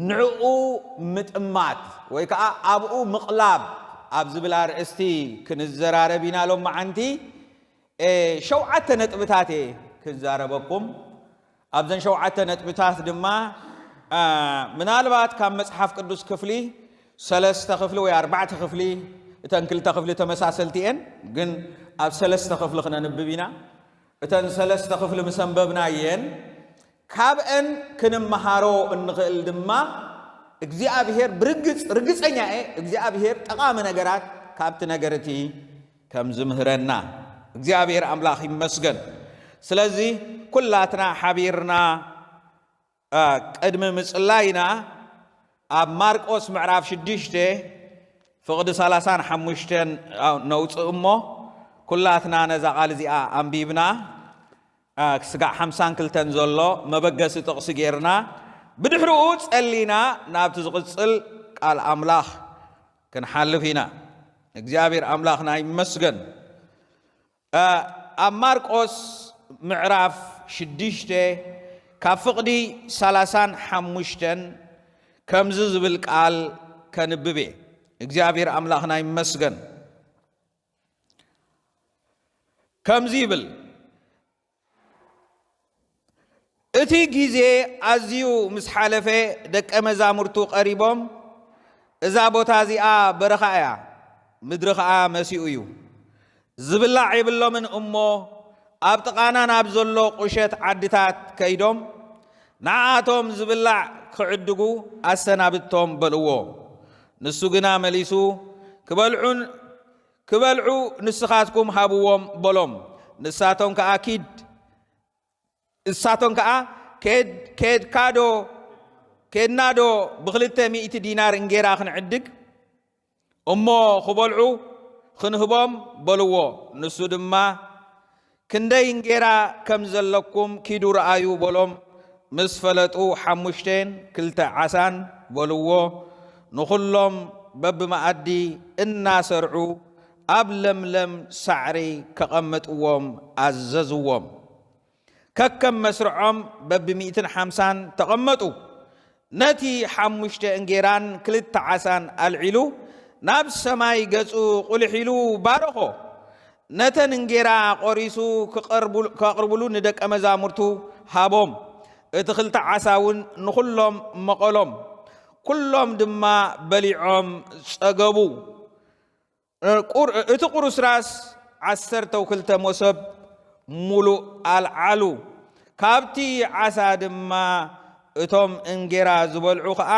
نعقو متأمات ويكا أبقو مقلاب أبز بلا رأستي كنزرار بينا لهم معنتي شوعة نتبتاتي كنزاربكم أبزن شوعة نتبتات دما من البات كان مصحف قدوس كفلي ثلاثة خفلي وأربعة خفلي تنكل تخفلي تمساسلتين جن أب ثلاثة خفلي خنا نببينا تن ثلاثة خفلي مسنببنا ين كابن كنم مهارو النقل دما እግዚአብሔር ርግጸኛ እግዚአብሔር ጠቃሚ ነገራት ካብት ነገርቲ ከም ዝምህረና እግዚአብሔር አምላክ ይመስገን ስለዚህ ኩላትና ሐቢርና ቀድመ ምጽላይና አብ ማርቆስ ምዕራፍ 6 ፍቅድ 35 ነውጽእሞ ኩላትና ነዛ ቃል እዚኣ አንቢብና ክስጋዕ 52 ዘሎ መበገሲ ጥቕሲ ጌርና بدحرو تصلينا نابت زغصل قال أملاخ كن حلفينا እግዚአብሔር أملاخنا يمسجن ماركوس معراف 6 كفقدي 35 كم زبل قال كنببي እግዚአብሔር أملاخنا يمسجن كم زيبل እቲ ጊዜ ኣዝዩ ምስ ሓለፈ ደቀ መዛሙርቱ ቀሪቦም እዛ ቦታ እዚኣ በረኻ እያ ምድሪ ኸዓ መሲኡ እዩ ዝብላዕ የብሎምን እሞ ኣብ ጥቓና ናብ ዘሎ ቁሸት ዓድታት ከይዶም ንዓቶም ዝብላዕ ክዕድጉ ኣሰናብቶም በልዎ ንሱ ግና መሊሱ ክበልዑ ንስኻትኩም ሃብዎም በሎም ንሳቶም ከኣ እሳቶን ከኣ ከድናዶ ብክልተ ሚእቲ ዲናር እንጌራ ክንዕድግ እሞ ክበልዑ ክንህቦም በልዎ ንሱ ድማ ክንደይ እንጌራ ከም ዘለኩም ኪዱ ረአዩ በሎም ምስ ፈለጡ 5 ክልተ ዓሳን በልዎ ንኹሎም በብመኣዲ እናሰርዑ ኣብ ለምለም ሳዕሪ ከቐመጥዎም ኣዘዝዎም ككم مسرعهم ببمئتين 50 تقمطوا نتي 5 انجيران كلت عسان العلو ناب السماي قصو قل حلو بارخو نتن انجيرا قريسو كقربلو ندك امزامرتو هابوم اتخلت عساون نخلهم مقلهم كلهم دما بليعهم سقبو اتقرس راس 10 وكلت موسب ሙሉ አልዓሉ ካብቲ ዓሳ ድማ እቶም እንጌራ ዝበልዑ ከዓ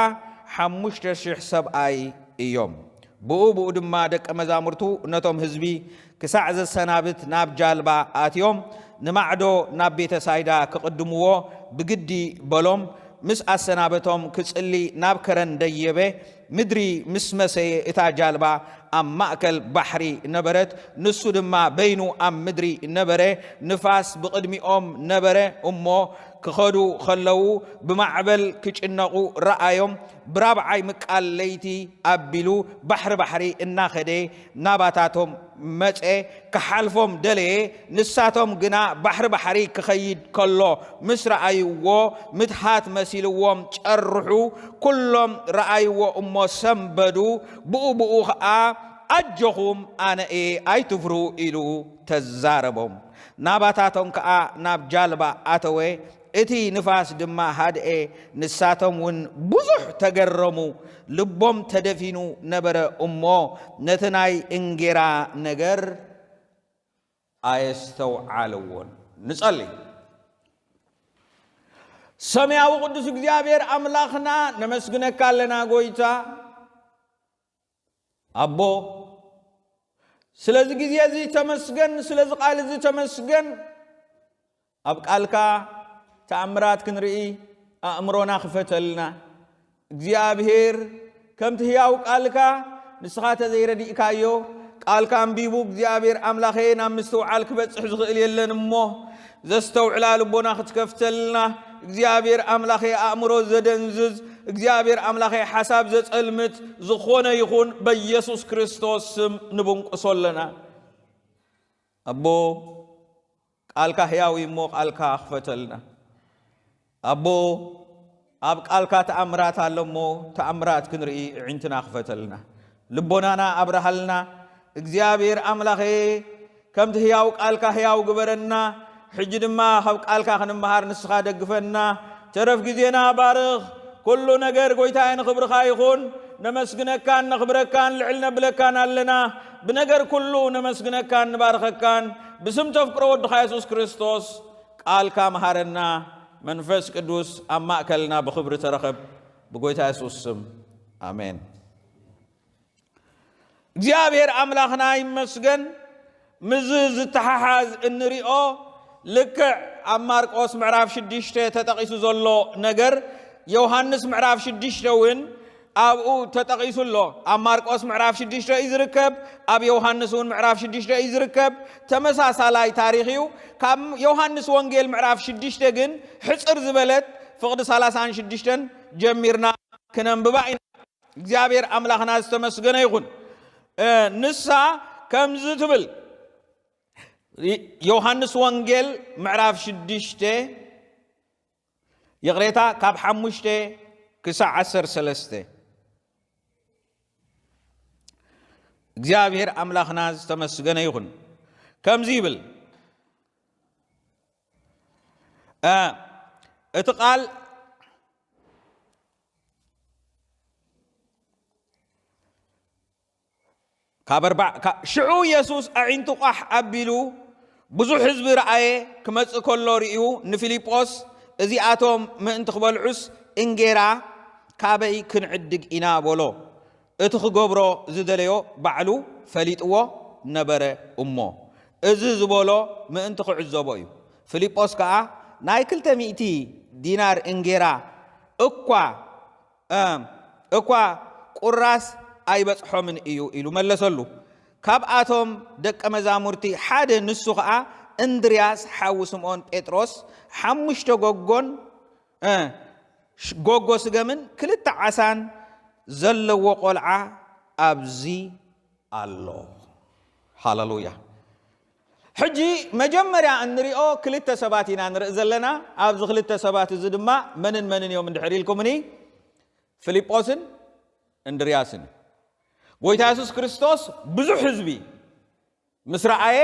5000 ሰብኣይ እዮም ብኡ ድማ ደቀ መዛሙርቱ ነቶም ህዝቢ ክሳዕ ዘሰናብት ናብ ጃልባ ኣትዮም ንማዕዶ ናብ ቤተ ሳይዳ ክቅድምዎ ብግዲ በሎም ምስ ኣሰናበቶም ክጽሊ ናብ ከረን ደየበ ምድሪ ምስ መሰየ እታ ጃልባ ኣብ ማእከል ባሕሪ ነበረት ንሱ ድማ በይኑ ኣብ ምድሪ ነበረ ንፋስ ብቅድሚኦም ነበረ እሞ ክኸዱ ከለው ብማዕበል ክጭነቁ ረአዮም ብራብዓይ ምቃል ለይቲ ኣቢሉ ባሕሪ እናኸደ ናባታቶም መፀ ክሓልፎም ደለየ ንሳቶም ግና ባሕሪ ክኸይድ ከሎ ምስ ረአይዎ ምትሃት መሲልዎም ጨርሑ ኩሎም ረአይዎ እሞ ሰንበዱ ብኡ ከዓ ኣጀኹም ኣነ ኣይትፍሩ ኢሉ ተዛረቦም ናባታቶም ከዓ ናብ ጃልባ ኣተወ እቲ ንፋስ ድማ ሃድኤ ንሳቶም ውን ብዙሕ ተገረሙ ልቦም ተደፊኑ ነበረ እሞ ነቲ ናይ እንጌራ ነገር ኣየስተውዓልዎን ንጸሊ ሰማያዊ ቅዱስ እግዚአብሔር አምላክና ነመስግነካ ኣለና ጎይታ አቦ ስለዚህ ጊዜ እዚ ተመስገን ስለዚህ ቃል እዚ ተመስገን ኣብ ቃልካ ተአምራት ክንርኢ አእምሮና ክፈተልና እግዚአብሔር ከምቲ ሕያው ቃልካ ንስኻ ተዘይረዲእካዮ ቃልካ አንቢቡ እግዚአብሔር አምላኬ ናብ ምስተውዓል ክበጽሕ ዝኽእል የለን እሞ ዘስተውዕላ ልቦና ክትከፍተልና እግዚአብሔር አምላኬ አእምሮ ዘደንዝዝ እግዚአብሔር አምላኬ ሐሳብ ዘጸልምት ዝኾነ ይኹን በኢየሱስ ክርስቶስ ስም ንብንቁሶለና አቦ ቃልካ ሕያው እሞ ቃልካ ክፈተልና አቦ أب قالك تأمرات علمو تأمرات كنري عندنا خفتلنا لبونانا أبرهلنا እግዚአብሔር አምላኬ ከምት ህያው ቃልካ ህያው ግበረና ሕጅድማ ኸብ ቃልካ ክንመሃር ንስኻ ደግፈና ተረፍ ጊዜና ባርኽ ኩሉ ነገር ጎይታዬን ክብርኻ ይኹን ነመስግነካን ነኽብረካን ልዕል ነብለካን ኣለና ብነገር ኩሉ ነመስግነካን ንባርኸካን ብስም ተፍቅሮ ወድኻ ኢየሱስ ክርስቶስ ቃልካ መሃረና መንፈስ ቅዱስ ኣብ ማእከልና ብኽብሪ ተረኸብ ብጎይታ ኢየሱስ ስም አሜን እግዚአብሔር አምላኽና ይመስገን ምዝዝ ተሐሐዝ እንሪኦ ልክ ኣብ ማርቆስ ምዕራፍ 6 ተጠቂሱ ዘሎ ነገር ዮሐንስ ምዕራፍ 6 ውን ኣብኡ ተጠቂሱሎ ኣብ ማርቆስ ምዕራፍ 6 ይዝርከብ ኣብ ዮሐንስ ውን ምዕራፍ 6 ይዝርከብ ተመሳሳላይ ታሪኽ እዩ ካብ ዮሐንስ ወንጌል ምዕራፍ 6 ግን ሕጽር ዝበለት ፍቅዲ 36 ጀሚርና ክነንብባ ኢና እግዚአብሔር አምላኽና ዝተመስገነ ይኹን نسا كم زتبل يوحنس وانجيل معرف شدشته يغريتا كاب حموشته كسا 10 سلسته እግዚአብሔር አምላኽና ዝተመስገነ ይኹን كم زيبل اتقال كابربع شعو يسوس أعنتو قح أبلو بزو حزب رأيه كما تقول رئيو نفيليبوس إذي آتوم من تقبل عس إنجيرا كابي كن عدق إنا بولو اتخو قبرو زدليو بعلو فليتو نبر أمو إذي زبولو من تقو عزبويو فيليبوس كا نايكل تميتي دينار إنجيرا أقوى قراس أي بس حمن إيو ملسلو كاب آتوم دك مزامورتي حاد نسخة اندرياس حاوسمون بيتروس حمشتو غوغون غوغو سجمن كلت عسان زل وقلعة أبزي الله هاللويا حجي مجمرة أنريو كلت سباتنا نرزلنا أبز كلت سبات زدما منن يوم ندحري لكمني فيليبوسن اندرياسن ጎይታ ኢየሱስ ክርስቶስ ብዙ ህዝቢ ምስራአየ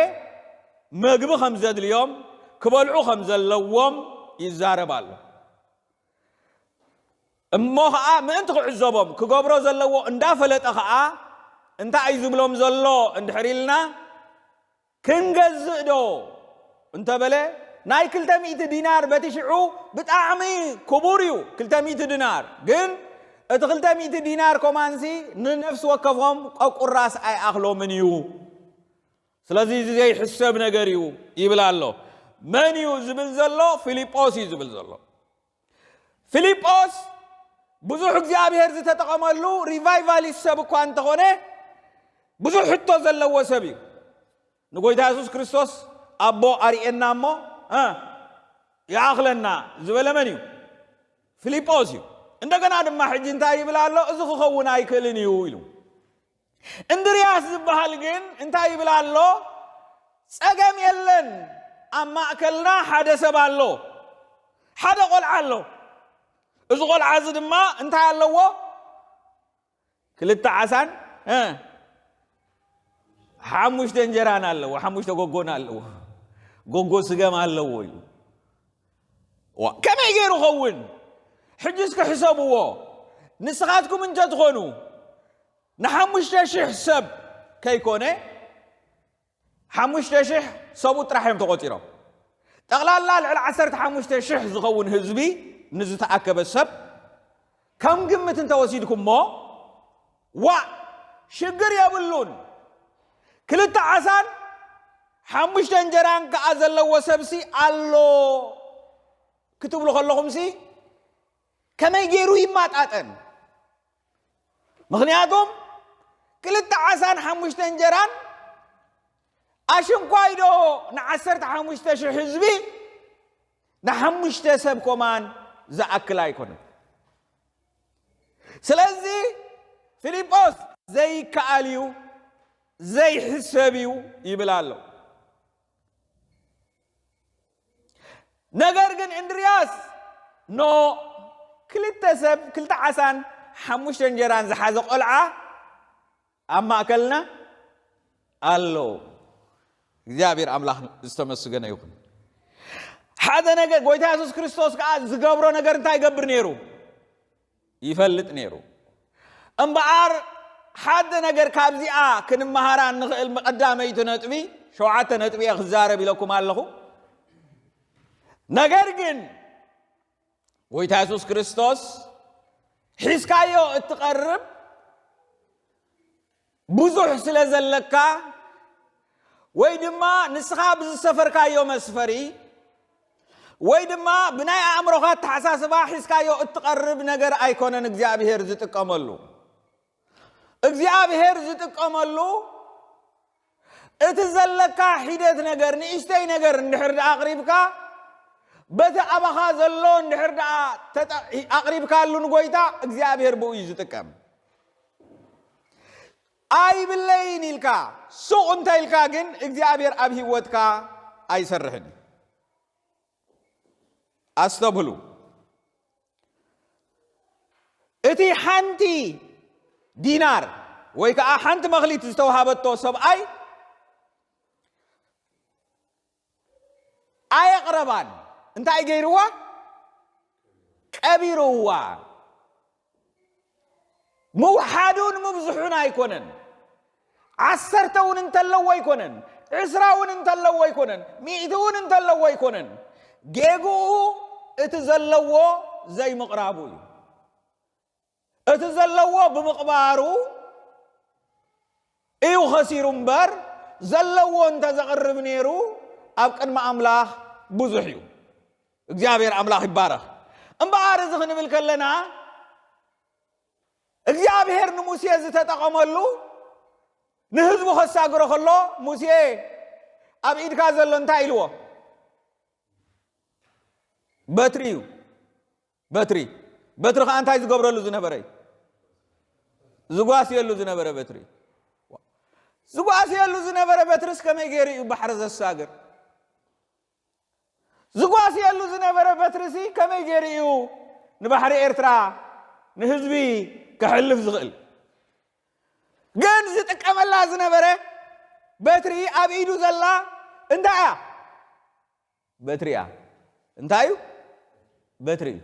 መግብ ከምዘድልዮም ክበልዑ ከምዘለዎም ይዛረባሉ እሞ ኸዓ ምእንቲ ክዕዘቦም ክገብሮ ዘለዎ እንዳፈለጠ ኸዓ እንታይ ዝብሎም ዘሎ እንድሕሪልና ክንገዝእ ዶ እንተበለ ናይ 200 ዲናር በትሽዑ ብጣዕሚ ክቡር እዩ 200 ዲናር ግን اتخلت 100 دينار كومانسي نفس وكفهم قراس اي اخلو منيو سلازي زي حساب نغريو يبلالو منيو زبل زلو فيليبوس يزبل زلو فيليبوس بزح እግዚአብሔር ዝተጠቀመሉ ሪቫይቫል ይሰብኩ አንተ ሆነ ብዙ ሕቶ ዘለዎ ሰብዩ ንጎይታ ኢየሱስ ክርስቶስ አቦ አሪኤናሞ ያخለና ዝበለመንዩ ፊልጶስ እንደገና ድማ ሕጅ እንታይ ይብላሎ እዚ ክኸውን አይክልን እዩ ኢሉ እንድሪያስ ዝበሃል ግን እንታይ ይብላሎ ጸገም የለን አማከልና ሓደ ሰብ አሎ ሓደ ቆልዓ አሎ እዚ ቆልዓ እዚ ድማ እንታይ ኣለዎ ክልተ ዓሳን ሓሙሽተ እንጀራን ኣለዎ ሓሙሽተ ጎጎን ኣለዎ ጎጎ ስገም ኣለዎ ኢሉ ከመይ ገይሩ ኸውን حجز كحسابه نسخاتكم انت تخونوا نحمش تشح سب كيكونه حمش تشح صوت رحم تقطيره تغلال لا على 10 حمش تشح زغون حزبي نزت اكب السب كم قمه انت وسيدكم ما شجر يبلون كلتا عسان حمش تنجران كازل وسبسي الله كتب له خلهم سي كما يجيروا يماتاتن مغنياتهم كلت عسان حمشت انجران اشن قايدو نعسرت حمشت حزبي نحمشت سب كمان زاكل ايكون سلازي فيليبوس زي كاليو زي حسابيو يبلالو نغرغن اندرياس نو كلتسب كلت عسان حموش انجران زحاز قلعة أما أكلنا ألو እግዚአብሔር አምላክ ዝተመስገነ ይሁን ሓደ ነገር ጎይታ ኢየሱስ ክርስቶስ ዝገብሮ ነገር እንታይ ይገብር ነይሩ ይፈልጥ ነይሩ እምበኣር ሓደ ነገር ካብዚኣ ክንመሃራ ንኽእል መቀዳመይቲ ነጥቢ ሸውዓተ ነጥቢ ክዛረብ ኢለኩም ኣለኹ ነገር ግን ጎይታ ኢየሱስ ክርስቶስ ሒዝካዮ እትቀርብ ብዙሕ ስለ ዘለካ ወይ ድማ ንስኻ ብዝሰፈርካዮ መስፈሪ ወይ ድማ ብናይ ኣእምሮኻ ተሓሳስባ ሒዝካዮ እትቀርብ ነገር ኣይኮነን እግዚአብሔር ዝጥቀመሉ እግዚአብሔር ዝጥቀመሉ እቲ ዘለካ ሒደት ነገር ንእሽተይ ነገር እንድሕር ደኣ ኣቕሪብካ በቲ ኣባኻ ዘሎ እንድሕር ደኣ ኣቕሪብካሉ ንጎይታ እግዚአብሔር ብኡ እዩ ዝጥቀም أي بالليل إلكا سوء أنت إلكا جن إجابير أبي ودكا أي سرهن أستبلو إتي حنتي دينار ويكا حنت مغلي تستوهبت توصب أي أقربان أنت أي غيروا كبيروا موحدون مبزحون أيكونن عسرتون انت اللو يكونن عسراون انت اللو يكونن مئتون انت اللو يكونن جيغو اتزلو زي مقرابو اتزلو بمقبارو ايو خسير مبر زلو انت زغرب نيرو ابقن ما املاح بزحيو እግዚአብሔር አምላክ ይባረክ እንባር ዝኽን ብልከለና እግዚአብሔር ንሙሴ ዝተጠቀመሉ ንህዝቡ ኸሳግሮ ከሎ ሙሴ ኣብ ኢድካ ዘሎ እንታይ ኢልዎ በትሪዩ በትሪ ከ እንታይ ዝገብረሉ ዝነበረ ዝጓስየሉ ዝነበረ በትሪ ዝጓስየሉ ዝነበረ በትሪስ ከመይ ገይሩ እዩ ባሕር ዘሳግር ዝጓስየሉ ዝነበረ በትሪሲ ከመይ ገይሩ እዩ ንባሕሪ ኤርትራ ንህዝቢ كحلف زغل جن زتكمل الله زنبره بتري أبيدو زلا انتايا بتريا انتايو بتري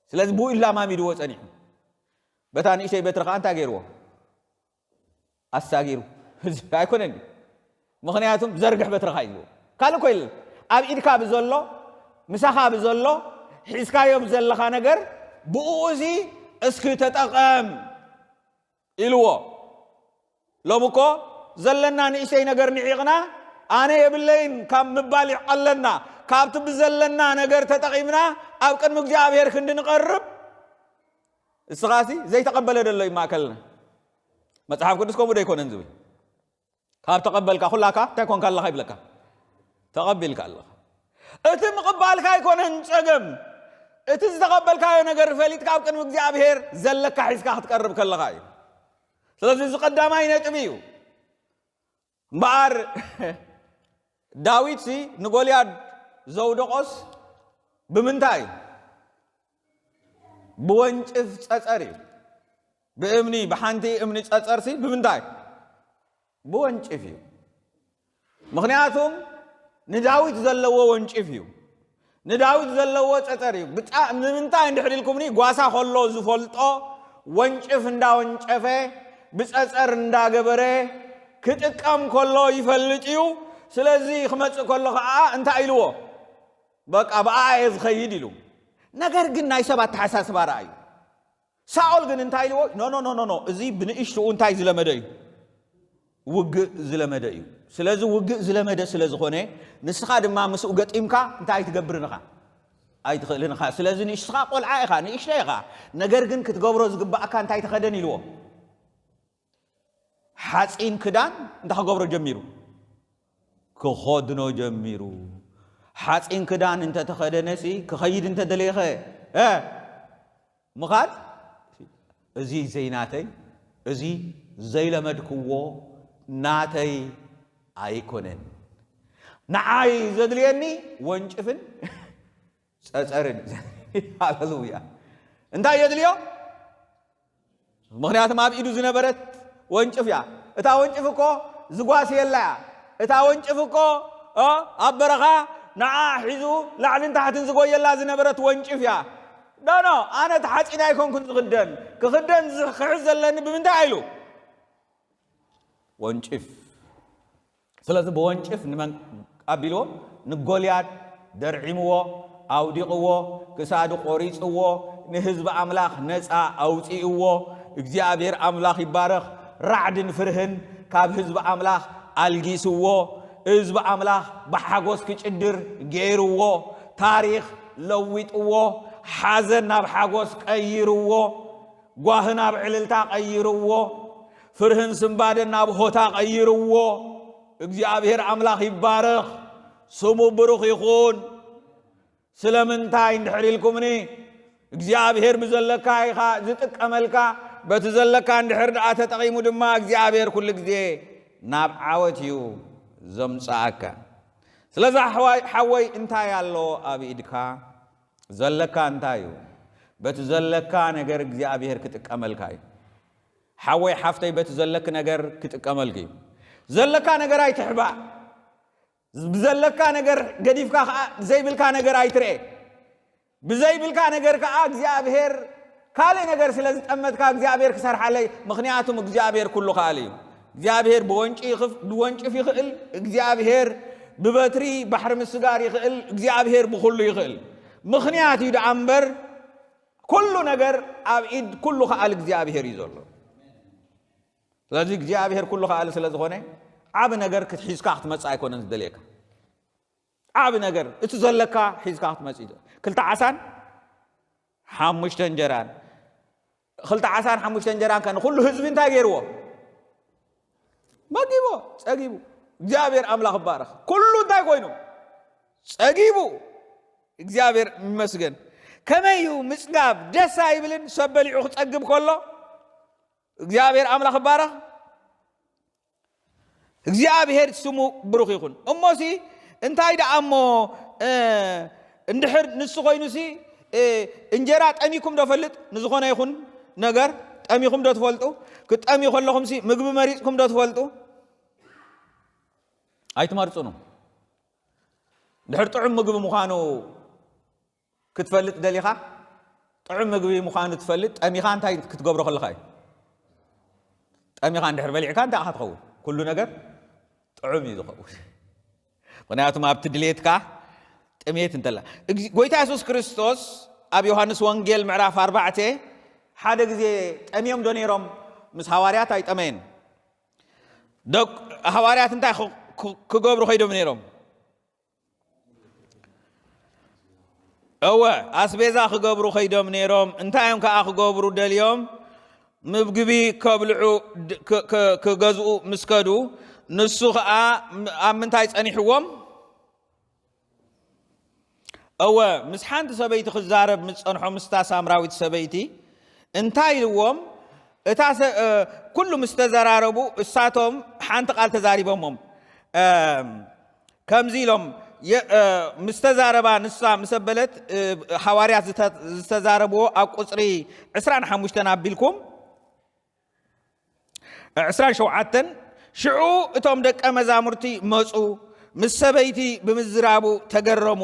سلاز بو إلا ما ميدو وسأني بتاني شيء بترخ أنت غيره أستغيره هايكونني مخنياتهم زرقح بترخ هايلو قالوا كويل أبيد كاب زلوا مسخاب زلوا حسكايو بزلا خانجر بوزي اسكي تتقام إلو لو بكو زلنا نيشي نجر نعيقنا أنا يبلين كم مبالي قلنا كابت بزلنا نجر تتقيمنا أو كان مجاب يركن نقرب السغاسي زي تقبل الله ما كلنا ما تعرف كنت سكوب ده يكون نزوي كاب تقبل كخلاك تكون كالله يبلك تقبل كالله أتم قبال كاي يكون نسجم إتز تقبل كاي نجر فليت كاب كان مجابير زلك حيس كه تقرب كله كاي سلسلة زقدام هاي نتبيو بار داويد سي نقولياد زودقص بمنتاي بونج أسأري بأمني بحنتي أمني أسأرسي بمنتاي بونج إفيو مخنياتهم نداويد زلوا ونج إفيو نداويد زلوا أسأري بمنتاي ندحريلكم ني قاسا خلو زفلطو ونج إفندا ونج إفه بس أسأر ندا جبره كتكام كله يفلتيو سلزي خمس كله أنت عيلوه بق أبا عايز خيديلو نجار جن يسبات حساس براي سأقول جن أنت عيلوه نو زي بنيش تو أنت عايز لمداي وج زلمداي سلزي وج زلمدا سلزي خونه نسخاد ما مسؤقت إمكا أنت عايز تجبرنا خا عايز تخلينا خا سلزي نشخا قول عايخا نيش ليخا نجار جن كتجبروز جب أكان تاي تخدني لوه حاسين كدان انت خبرو جميرو كخدنو جميرو حاسين كدان انت تخدنسي كخيد انت دليخه مخاد ازي زيناتي ازي زي لمدكو ناتي ايكونن نعاي زدليني وانجفن ጸጸርን ሃሌሉያ እንታይ የድልዮ ምክንያቱም ኣብ ኢዱ ዝነበረት ወንጭፍ ያ እታ ወንጭፍ እኮ ዝጓስ የላያ እታ ወንጭፍ እኮ ኣብ በረኻ ንዓ ሒዙ ላዕልን ታሕትን ዝጎየላ ዝነበረት ወንጭፍ ያ ዳኖ ኣነ ተሓፂና ይኮንኩን ዝኽደን ክኽደን ዝኽሕዝ ዘለኒ ብምንታይ ኢሉ ወንጭፍ ስለዚ ብወንጭፍ ንመን ኣቢልዎ ንጎልያድ ደርዒምዎ ኣውዲቕዎ ክሳዱ ቆሪፅዎ ንህዝቢ ኣምላኽ ነፃ ኣውፂእዎ እግዚአብሔር ኣምላኽ ይባረኽ ራዕድን ፍርህን ካብ ህዝቢ ኣምላኽ ኣልጊስዎ ህዝቢ ኣምላኽ ብሓጎስ ክጭድር ገይርዎ ታሪኽ ለዊጥዎ ሓዘን ናብ ሓጎስ ቀይርዎ ጓህ ናብ ዕልልታ ቀይርዎ ፍርህን ስምባደን ናብ ሆታ ቀይርዎ እግዚአብሔር ኣምላኽ ይባረኽ ስሙ ብሩኽ ይኹን ስለምንታይ እንድሕሪልኩምኒ እግዚአብሔር ብዘለካ ኢኻ ዝጥቀመልካ በቲ ዘለካ እንድሕር ደኣ ተጠቒሙ ድማ እግዚአብሔር ኩሉ ግዜ ናብ ዓወት እዩ ዘምጽኣካ ስለዚ ሓወይ እንታይ ኣሎ ኣብ ኢድካ ዘለካ እንታይ እዩ በቲ ዘለካ ነገር እግዚአብሔር ክጥቀመልካ እዩ ሓወይ ሓፍተይ በቲ ዘለክ ነገር ክጥቀመልክ እዩ ዘለካ ነገር ኣይትሕባእ ብዘለካ ነገር ገዲፍካ ከዓ ዘይብልካ ነገር ኣይትርኤ ብዘይብልካ ነገር ከዓ እግዚአብሔር ካልእ ነገር ስለዝጠመትካ እግዚአብሔር ክሰርሓለይ ምክንያቱም እግዚአብሔር ኩሉ ኻእል እዩ እግዚአብሔር ብወንጭፍ ይኽእል እግዚአብሔር ብበትሪ ባሕሪ ምስጋር ይኽእል እግዚአብሔር ብኩሉ ይኽእል ምክንያት እዩ ደኣ እምበር ኩሉ ነገር ኣብ ኢድ ኩሉ ኻእል እግዚአብሔር እዩ ዘሎ ስለዚ እግዚአብሔር ኩሉ ኻእል ስለዝኾነ ዓብ ነገር ክትሒዝካ ክትመጽእ ኣይኮነን ዝደልየካ ዓብ ነገር እቲ ዘለካ ሒዝካ ክትመጽእ ክልተ ዓሳን ሓሙሽተ እንጀራን ክልተ ዓሳን ሓሙሽተ እንጀራን ከን ኩሉ ህዝቢ እንታይ ገይርዎ መጊቦ ጸጊቡ እግዚአብሔር ኣምላኽ ይባረኽ ኩሉ እንታይ ኮይኑ ጸጊቡ እግዚአብሔር ይመስገን ከመይ ምጽጋብ ደስ ኣይብልን ሰብ በሊዑ ክጸግብ ከሎ እግዚአብሔር ኣምላኽ ይባረኽ እግዚአብሔር ስሙ ብሩኽ ይኹን እሞሲ እንታይ ደኣ እሞ እንድሕር ንሱ ኮይኑሲ እንጀራ ጠሚኩም ዶ ፈልጥ ንዝኾነ ይኹን ነገር ጠሚኩም ዶ ትፈልጡ ክጠሚ ከለኹምሲ ምግቢ መሪፅኩም ዶ ትፈልጡ ኣይትመርፁኑ እንድሕር ጥዑም ምግቢ ምዃኑ ክትፈልጥ ደሊኻ ጥዑም ምግቢ ምዃኑ ትፈልጥ ጠሚኻ እንታይ ክትገብሮ ከለኻ እዩ ጠሚኻ እንድሕር በሊዕካ እንታይ ኢኻ ትኸውን ኩሉ ነገር ጥዑም እዩ ዝኸውን ምክንያቱም ኣብቲ ድሌትካ ጥሜት እንተላ ጎይታ ኢየሱስ ክርስቶስ ኣብ ዮሐንስ ወንጌል ምዕራፍ 4 ሓደ ግዜ ጠሚዮም ዶ ነይሮም ምስ ሃዋርያት ኣይጠመየን ሃዋርያት እንታይ ክገብሩ ኸይዶም ነይሮም እወ ኣስቤዛ ክገብሩ ኸይዶም ነይሮም እንታይ እዮም ከዓ ክገብሩ ደልዮም ምግቢ ከብልዑ ክገዝኡ ምስ ከዱ ንሱ ከዓ ኣብ ምንታይ ጸኒሕዎም እወ ምስ ሓንቲ ሰበይቲ ክዛረብ ምስ ጸንሖ ምስታ ሳምራዊት ሰበይቲ እንታይ ኢልዎም እታ ኩሉ ምስ ተዘራረቡ እሳቶም ሓንቲ ቃል ተዛሪቦሞም ከምዚ ኢሎም ምስ ተዛረባ ንሳ ምስ ኣበለት ሓዋርያት ዝተዛረብዎ ኣብ ቁፅሪ 25 ኣቢልኩም 27 ሽዑ እቶም ደቀ መዛሙርቲ መፁ ምስ ሰበይቲ ብምዝራቡ ተገረሙ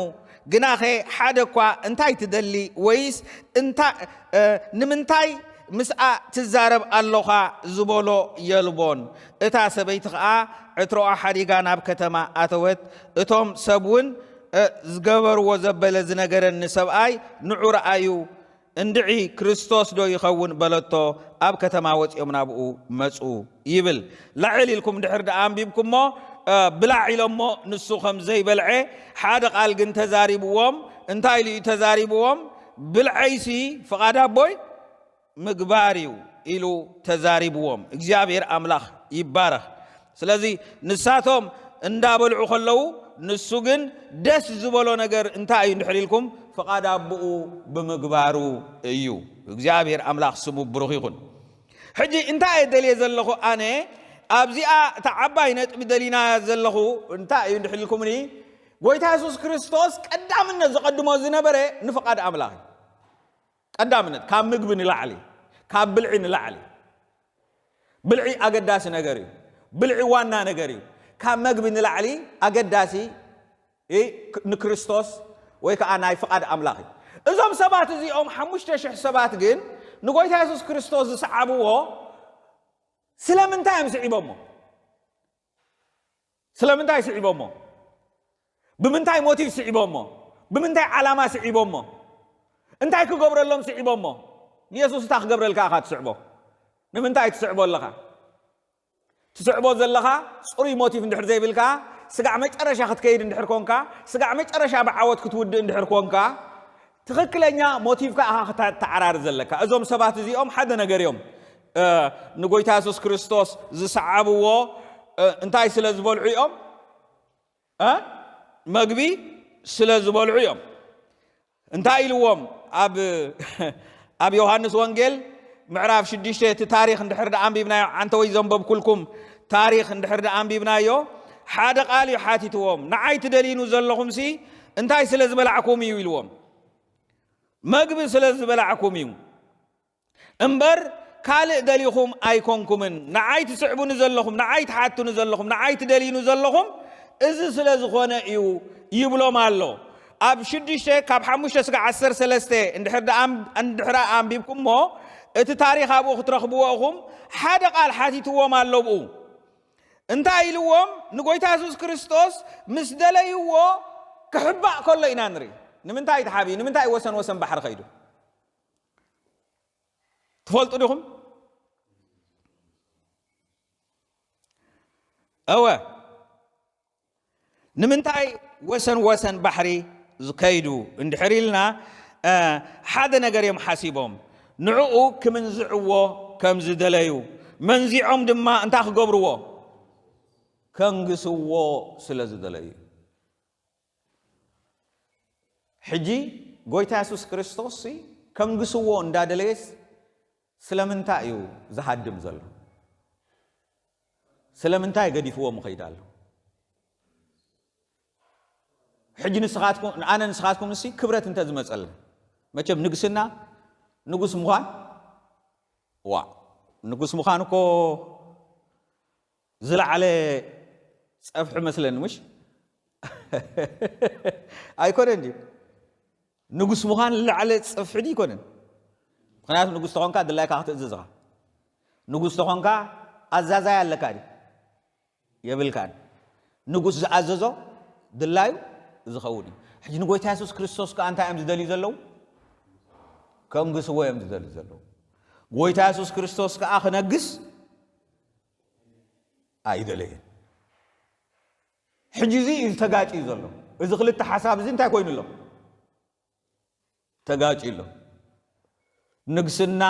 ግናኸ ሓደ እኳ እንታይ ትደሊ ወይስ ንምንታይ ምስኣ ትዛረብ ኣለኻ ዝበሎ የልቦን እታ ሰበይቲ ከዓ ዕትሮኣ ሓዲጋ ናብ ከተማ ኣተወት እቶም ሰብውን ዝገበርዎ ዘበለ ዝነገረኒ ሰብኣይ ንዑ ረኣዩ እንድዒ ክርስቶስ ዶ ይኸውን በለቶ ኣብ ከተማ ወፂኦም ናብኡ መፁ ይብል ላዕል ኢልኩም ድሕር ደኣ አንቢብኩሞ ብላዕ ኢሎሞ ንሱ ከም ዘይበልዐ ሓደ ቃል ግን ተዛሪብዎም እንታይ ኢሉ ተዛሪብዎም ብልዐይሲ ፍቓድ ኣቦይ ምግባር እዩ ኢሉ ተዛሪብዎም እግዚአብሔር ኣምላኽ ይባረኽ ስለዚ ንሳቶም እንዳበልዑ ከለዉ ንሱ ግን ደስ ዝበሎ ነገር እንታይ እዩ እንድሕር ኢልኩም ፍቓድ ኣቦኡ ብምግባሩ እዩ እግዚአብሔር ኣምላኽ ስሙ ብሩኽ ይኹን ሕጂ እንታይ ደልየ ዘለኹ ኣነ ኣብዚኣ ተዓባይ ነጥቢ ደሊና ዘለኹ እንታይ እዩ እንድሕር ኢልኩምኒ ጎይታ ኢየሱስ ክርስቶስ ቀዳምነት ዝቀድሞ ዝነበረ ንፍቃድ አምላኽ ቀዳምነት ካብ ምግቢ ንላዕሊ ካብ ብልዒ ንላዕሊ ብልዒ አገዳሲ ነገር እዩ ብልዒ ዋና ነገር እዩ ካብ ምግቢ ንላዕሊ አገዳሲ ንክርስቶስ ወይ ከዓ ናይ ፍቃድ አምላኽ እዞም ሰባት እዚኦም 5000 ሰባት ግን ንጎይታ ኢየሱስ ክርስቶስ ዝሰዓብዎ ስለምንታይ ስዒቦሞ ስለምንታይ ስዒቦሞ ብምንታይ ሞቲቭ ስዒቦሞ ብምንታይ ዓላማ ስዒቦሞ እንታይ ክገብረሎም ስዒቦሞ ኢየሱስ ታ ክገብረልካ አኻ ትስዕቦ ንምንታይ ትስዕቦ ኣለኻ ትስዕቦ ዘለኻ ጽሩይ ሞቲቭ እንድሕር ዘይብልካ ስጋዕ መጨረሻ ክትከይድ እንድሕር ኮንካ ስጋዕ መጨረሻ ብዓወት ክትውድእ እንድሕር ኮንካ ትኽክለኛ ሞቲቭካ አኻ ክትዓራር ዘለካ እዞም ሰባት እዚኦም ሓደ ነገር እዮም ንጎይታ ኢየሱስ ክርስቶስ ዝሰዓብዎ እንታይ ስለ ዝበልዑ እዮም መግቢ ስለ ዝበልዑ እዮም እንታይ ኢልዎም ኣብ ዮሐንስ ወንጌል ምዕራፍ 6 እቲ ታሪኽ እንድሕር አንቢብናዮ አንተ ወይ ዘንበብኩልኩም ታሪኽ እንድሕር አንቢብናዮ ሓደ ቃል ይሓቲትዎም ንዓይ ትደሊኑ ዘለኹም ሲ እንታይ ስለ ዝበልዓኩም እዩ ኢልዎም መግቢ ስለ ዝበልዓኩም እዩ እምበር ካልእ ደሊኹም ኣይኮንኩምን ንዓይ ትስዕቡን ዘለኹም ንዓይ ትሓቱን ዘለኹም ንዓይ ትደሊኑ ዘለኹም እዚ ስለ ዝኾነ እዩ ይብሎም ኣሎ ኣብ 6 ካብ 5 እስከ 13 እንድሕር አንቢብኩምሞ እቲ ታሪኽ ኣብኡ ክትረኽብዎ ኢኹም ሓደ ቃል ሓቲትዎም ኣሎ ብኡ እንታይ ኢልዎም ንጎይታ ኢየሱስ ክርስቶስ ምስ ደለይዎ ክሕባእ ከሎ ኢና ንርኢ ንምንታይ ተሓቢ ንምንታይ ወሰን ባሕሪ ኸይዱ ትፈልጡ ዲኹም እወ ንምንታይ ወሰን ባሕሪ ዝከይዱ እንድሕር ኢልና ሓደ ነገር እዮም ሓሲቦም ንዕኡ ክምንዝዕዎ ከም ዝደለዩ መንዚዖም ድማ እንታይ ክገብርዎ ከንግስዎ ስለ ዝደለዩ ሕጂ ጎይታ ኢየሱስ ክርስቶስ ከንግስዎ እንዳደለየስ ስለምንታይ እዩ ዝሃድም ዘሎ ስለምንታይ ገዲፍዎ ምኸይዳሉ ሕጂ ንስኻትኩም ኣነ ንስኻትኩም እሲ ክብረት እንተ ዝመፀለ መቸም ንግስና ንጉስ ምዃን ንጉስ ምዃን እኮ ዝለዓለ ፀፍሒ መስለኒ ምሽ ኣይኮነን ዲ ንጉስ ምዃን ዝለዓለ ፀፍሒ ዲ ይኮነን ምክንያቱ ንጉስ ተኾንካ ድላይካ ክትእዝዝኻ ንጉስ ተኾንካ ኣዛዛይ ኣለካ ዲ የብልካን ንጉስ ዝኣዘዞ ድላዩ ዝኸውን ሕጂ ንጎይታ ኢየሱስ ክርስቶስ ከዓ እንታይ እዮም ዝደልዩ ዘለዉ ከንግስዎ እዮም ዝደልዩ ዘለዉ ጎይታ ኢየሱስ ክርስቶስ ከዓ ክነግስ ኣይደለየን ሕጂ እዚ እዩ ተጋጭዩ ዘሎ እዚ ክልተ ሓሳብ እዚ እንታይ ኮይኑ ኣሎ ተጋጭዩ ኣሎ ንግስና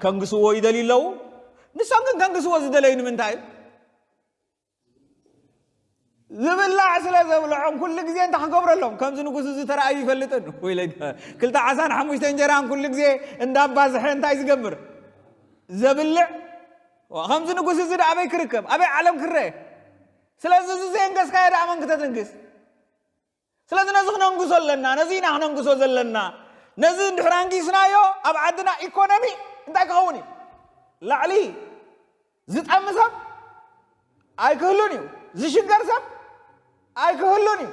ከንግስዎ ይደልዩ ኣለዉ ንሶም ግን ከንግስዎ ዝደለዩ ንምንታይ ዝብላዕ ስለ ዘብልዖም ኩሉ ግዜ እንታይ ክገብረሎም ከምዚ ንጉስ እዚ ተረኣዩ ይፈልጥን ወይ ክልተ ዓሳን 5 እንጀራን ኩሉ ግዜ እንዳባዝሐ እንታይ ዝገብር ዘብልዕ ከምዚ ንጉስ እዚ ኣበይ ክርከብ ኣበይ ዓለም ክረአ ስለዚ እዚ ዘንገስካዮ ዳ መን ክትንግስ ስለዚ ነዚ ክነንግሶ ኣለና ነዚ ኢና ክነንግሶ ዘለና ነዚ እንድሕር አንጊስናዮ ኣብ ዓድና ኢኮኖሚ እንታይ ክኸውን እዩ ላዕሊ ዝጠሚ ሰብ ኣይክህሉን እዩ ዝሽገር ሰብ ኣይክህሉን እዩ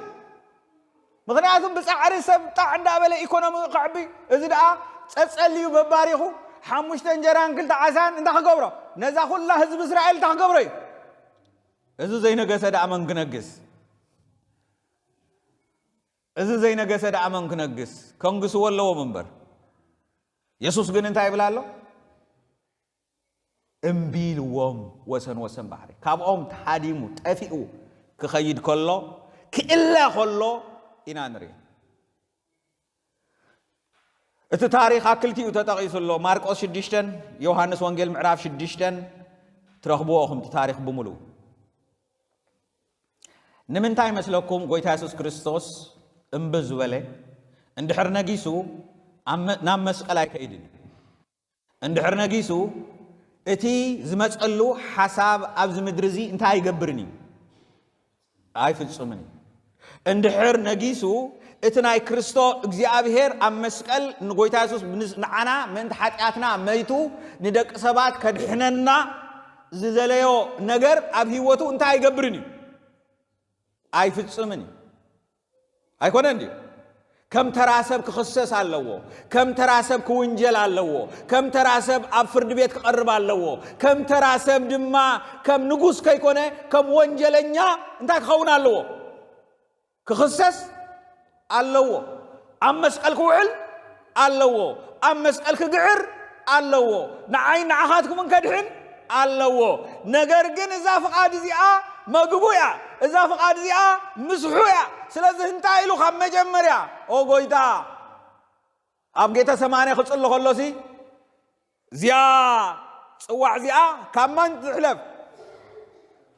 ምክንያቱም ብፃዕሪ ሰብ ጣዕ እንዳበለ ኢኮኖሚ ክዕቢ እዚ ደኣ ፀፀልዩ በባሪኹ 5 እንጀራን 2 ዓሳን እንታይ ክገብሮ ነዛ ኩላ ህዝቢ እስራኤል እንታይ ክገብሮ እዩ እዚ ዘይነገሰ ደኣ መን ክነግስ እዚ ዘይነገሰ ደኣ መን ክነግስ ከንግስዎ ኣለዎም እምበር ኢየሱስ ግን እንታይ ይብላ ኣሎ እምቢልዎም ወሰን ባሕሪ ካብኦም ተሓዲሙ ጠፊኡ ክኸይድ ከሎ ክእላ ከሎ ኢና ንርኢ እቲ ታሪኽ ኣክልቲኡ ተጠቒሱ ኣሎ ማርቆስ 6 ዮሐንስ ወንጌል ምዕራፍ 6 ትረኽብዎ ኢኹም እቲ ታሪኽ ብምሉእ ንምንታይ መስለኩም ጎይታ ኢየሱስ ክርስቶስ እምቢ ዝበለ እንድሕር ነጊሱ ናብ መስቀል ኣይከይድን እንድሕር ነጊሱ እቲ ዝመፀሉ ሓሳብ ኣብዚ ምድሪ እዚ እንታይ ይገብርን እዩ ኣይፍፅምን اندحر نجيسو اتناي كريستو እግዚአብሔር ኣብ መስቀል ንጎይታ ኢየሱስ ንዓና ምን ተሓጢያትና መይቱ ንደቅ ሰባት ከድሕነና ዝዘለዮ ነገር ኣብ ህይወቱ እንታይ ይገብርኒ ኣይፍጽምኒ ኣይኮነን ዲ ከም ተራሰብ ክኽሰስ ኣለዎ ከም ተራሰብ ክውንጀል ኣለዎ ከም ተራሰብ ኣብ ፍርድ ቤት ክቀርብ ኣለዎ ከም ተራሰብ ድማ ከም ንጉስ ከይኮነ ከም ወንጀለኛ እንታይ ክኸውን ኣለዎ ክኽሰስ ኣለዎ ኣብ መስቀል ክውዕል ኣለዎ ኣብ መስቀል ክግዕር ኣለዎ ንዓይ ንዓኻትኩም ከድሕን ኣለዎ ነገር ግን እዛ ፍቃድ እዚኣ መግቡያ እዛ ፍቃድ እዚኣ ምስሑያ ስለዚህ እንታይ ኢሉ ካብ መጀመርያ ኦ ጎይታ ኣብ ጌተ ሰማንያ ክጽሎ ከሎሲ እዚኣ ጽዋዕ እዚኣ ካብ ማን ትሕለፍ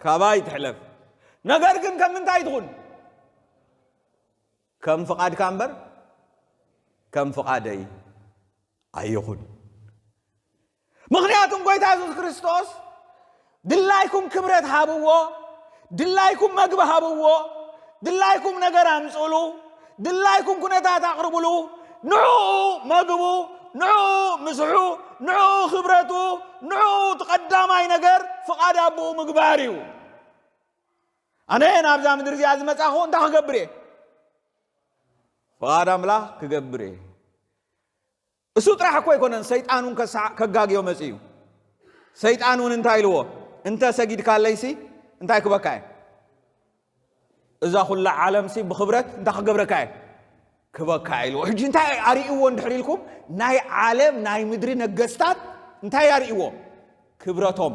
ካባይ ትሕለፍ ነገር ግን ከም እንታይ ትኹን كم فقاد كامبر كم فقادي أيهون مغنياتهم قويت يسوع كريستوس دلايكم كبرت هابوه دلايكم مجبه هابوه دلايكم نجران سولو دلايكم كنتا تقربلو نعو مجبو نعو مسحو نعو خبرته نعو تقدم أي نجر فقاد أبو مجباريو أنا هنا أبزام درسي عزمة أخون تخبري فقاد أملاك كجبري السوت راح كوي كونن سيطانون كجاجيو مسيو سيطانون انتايلوه انت سجد كالليسي انتاي كبكاي إذا خل عالم سي بخبرت انت خجبركاي كبكايلو حجي انتاي أريئو ندحريلكم ناي عالم ناي مدري نجستات انتاي أريئو كبرتهم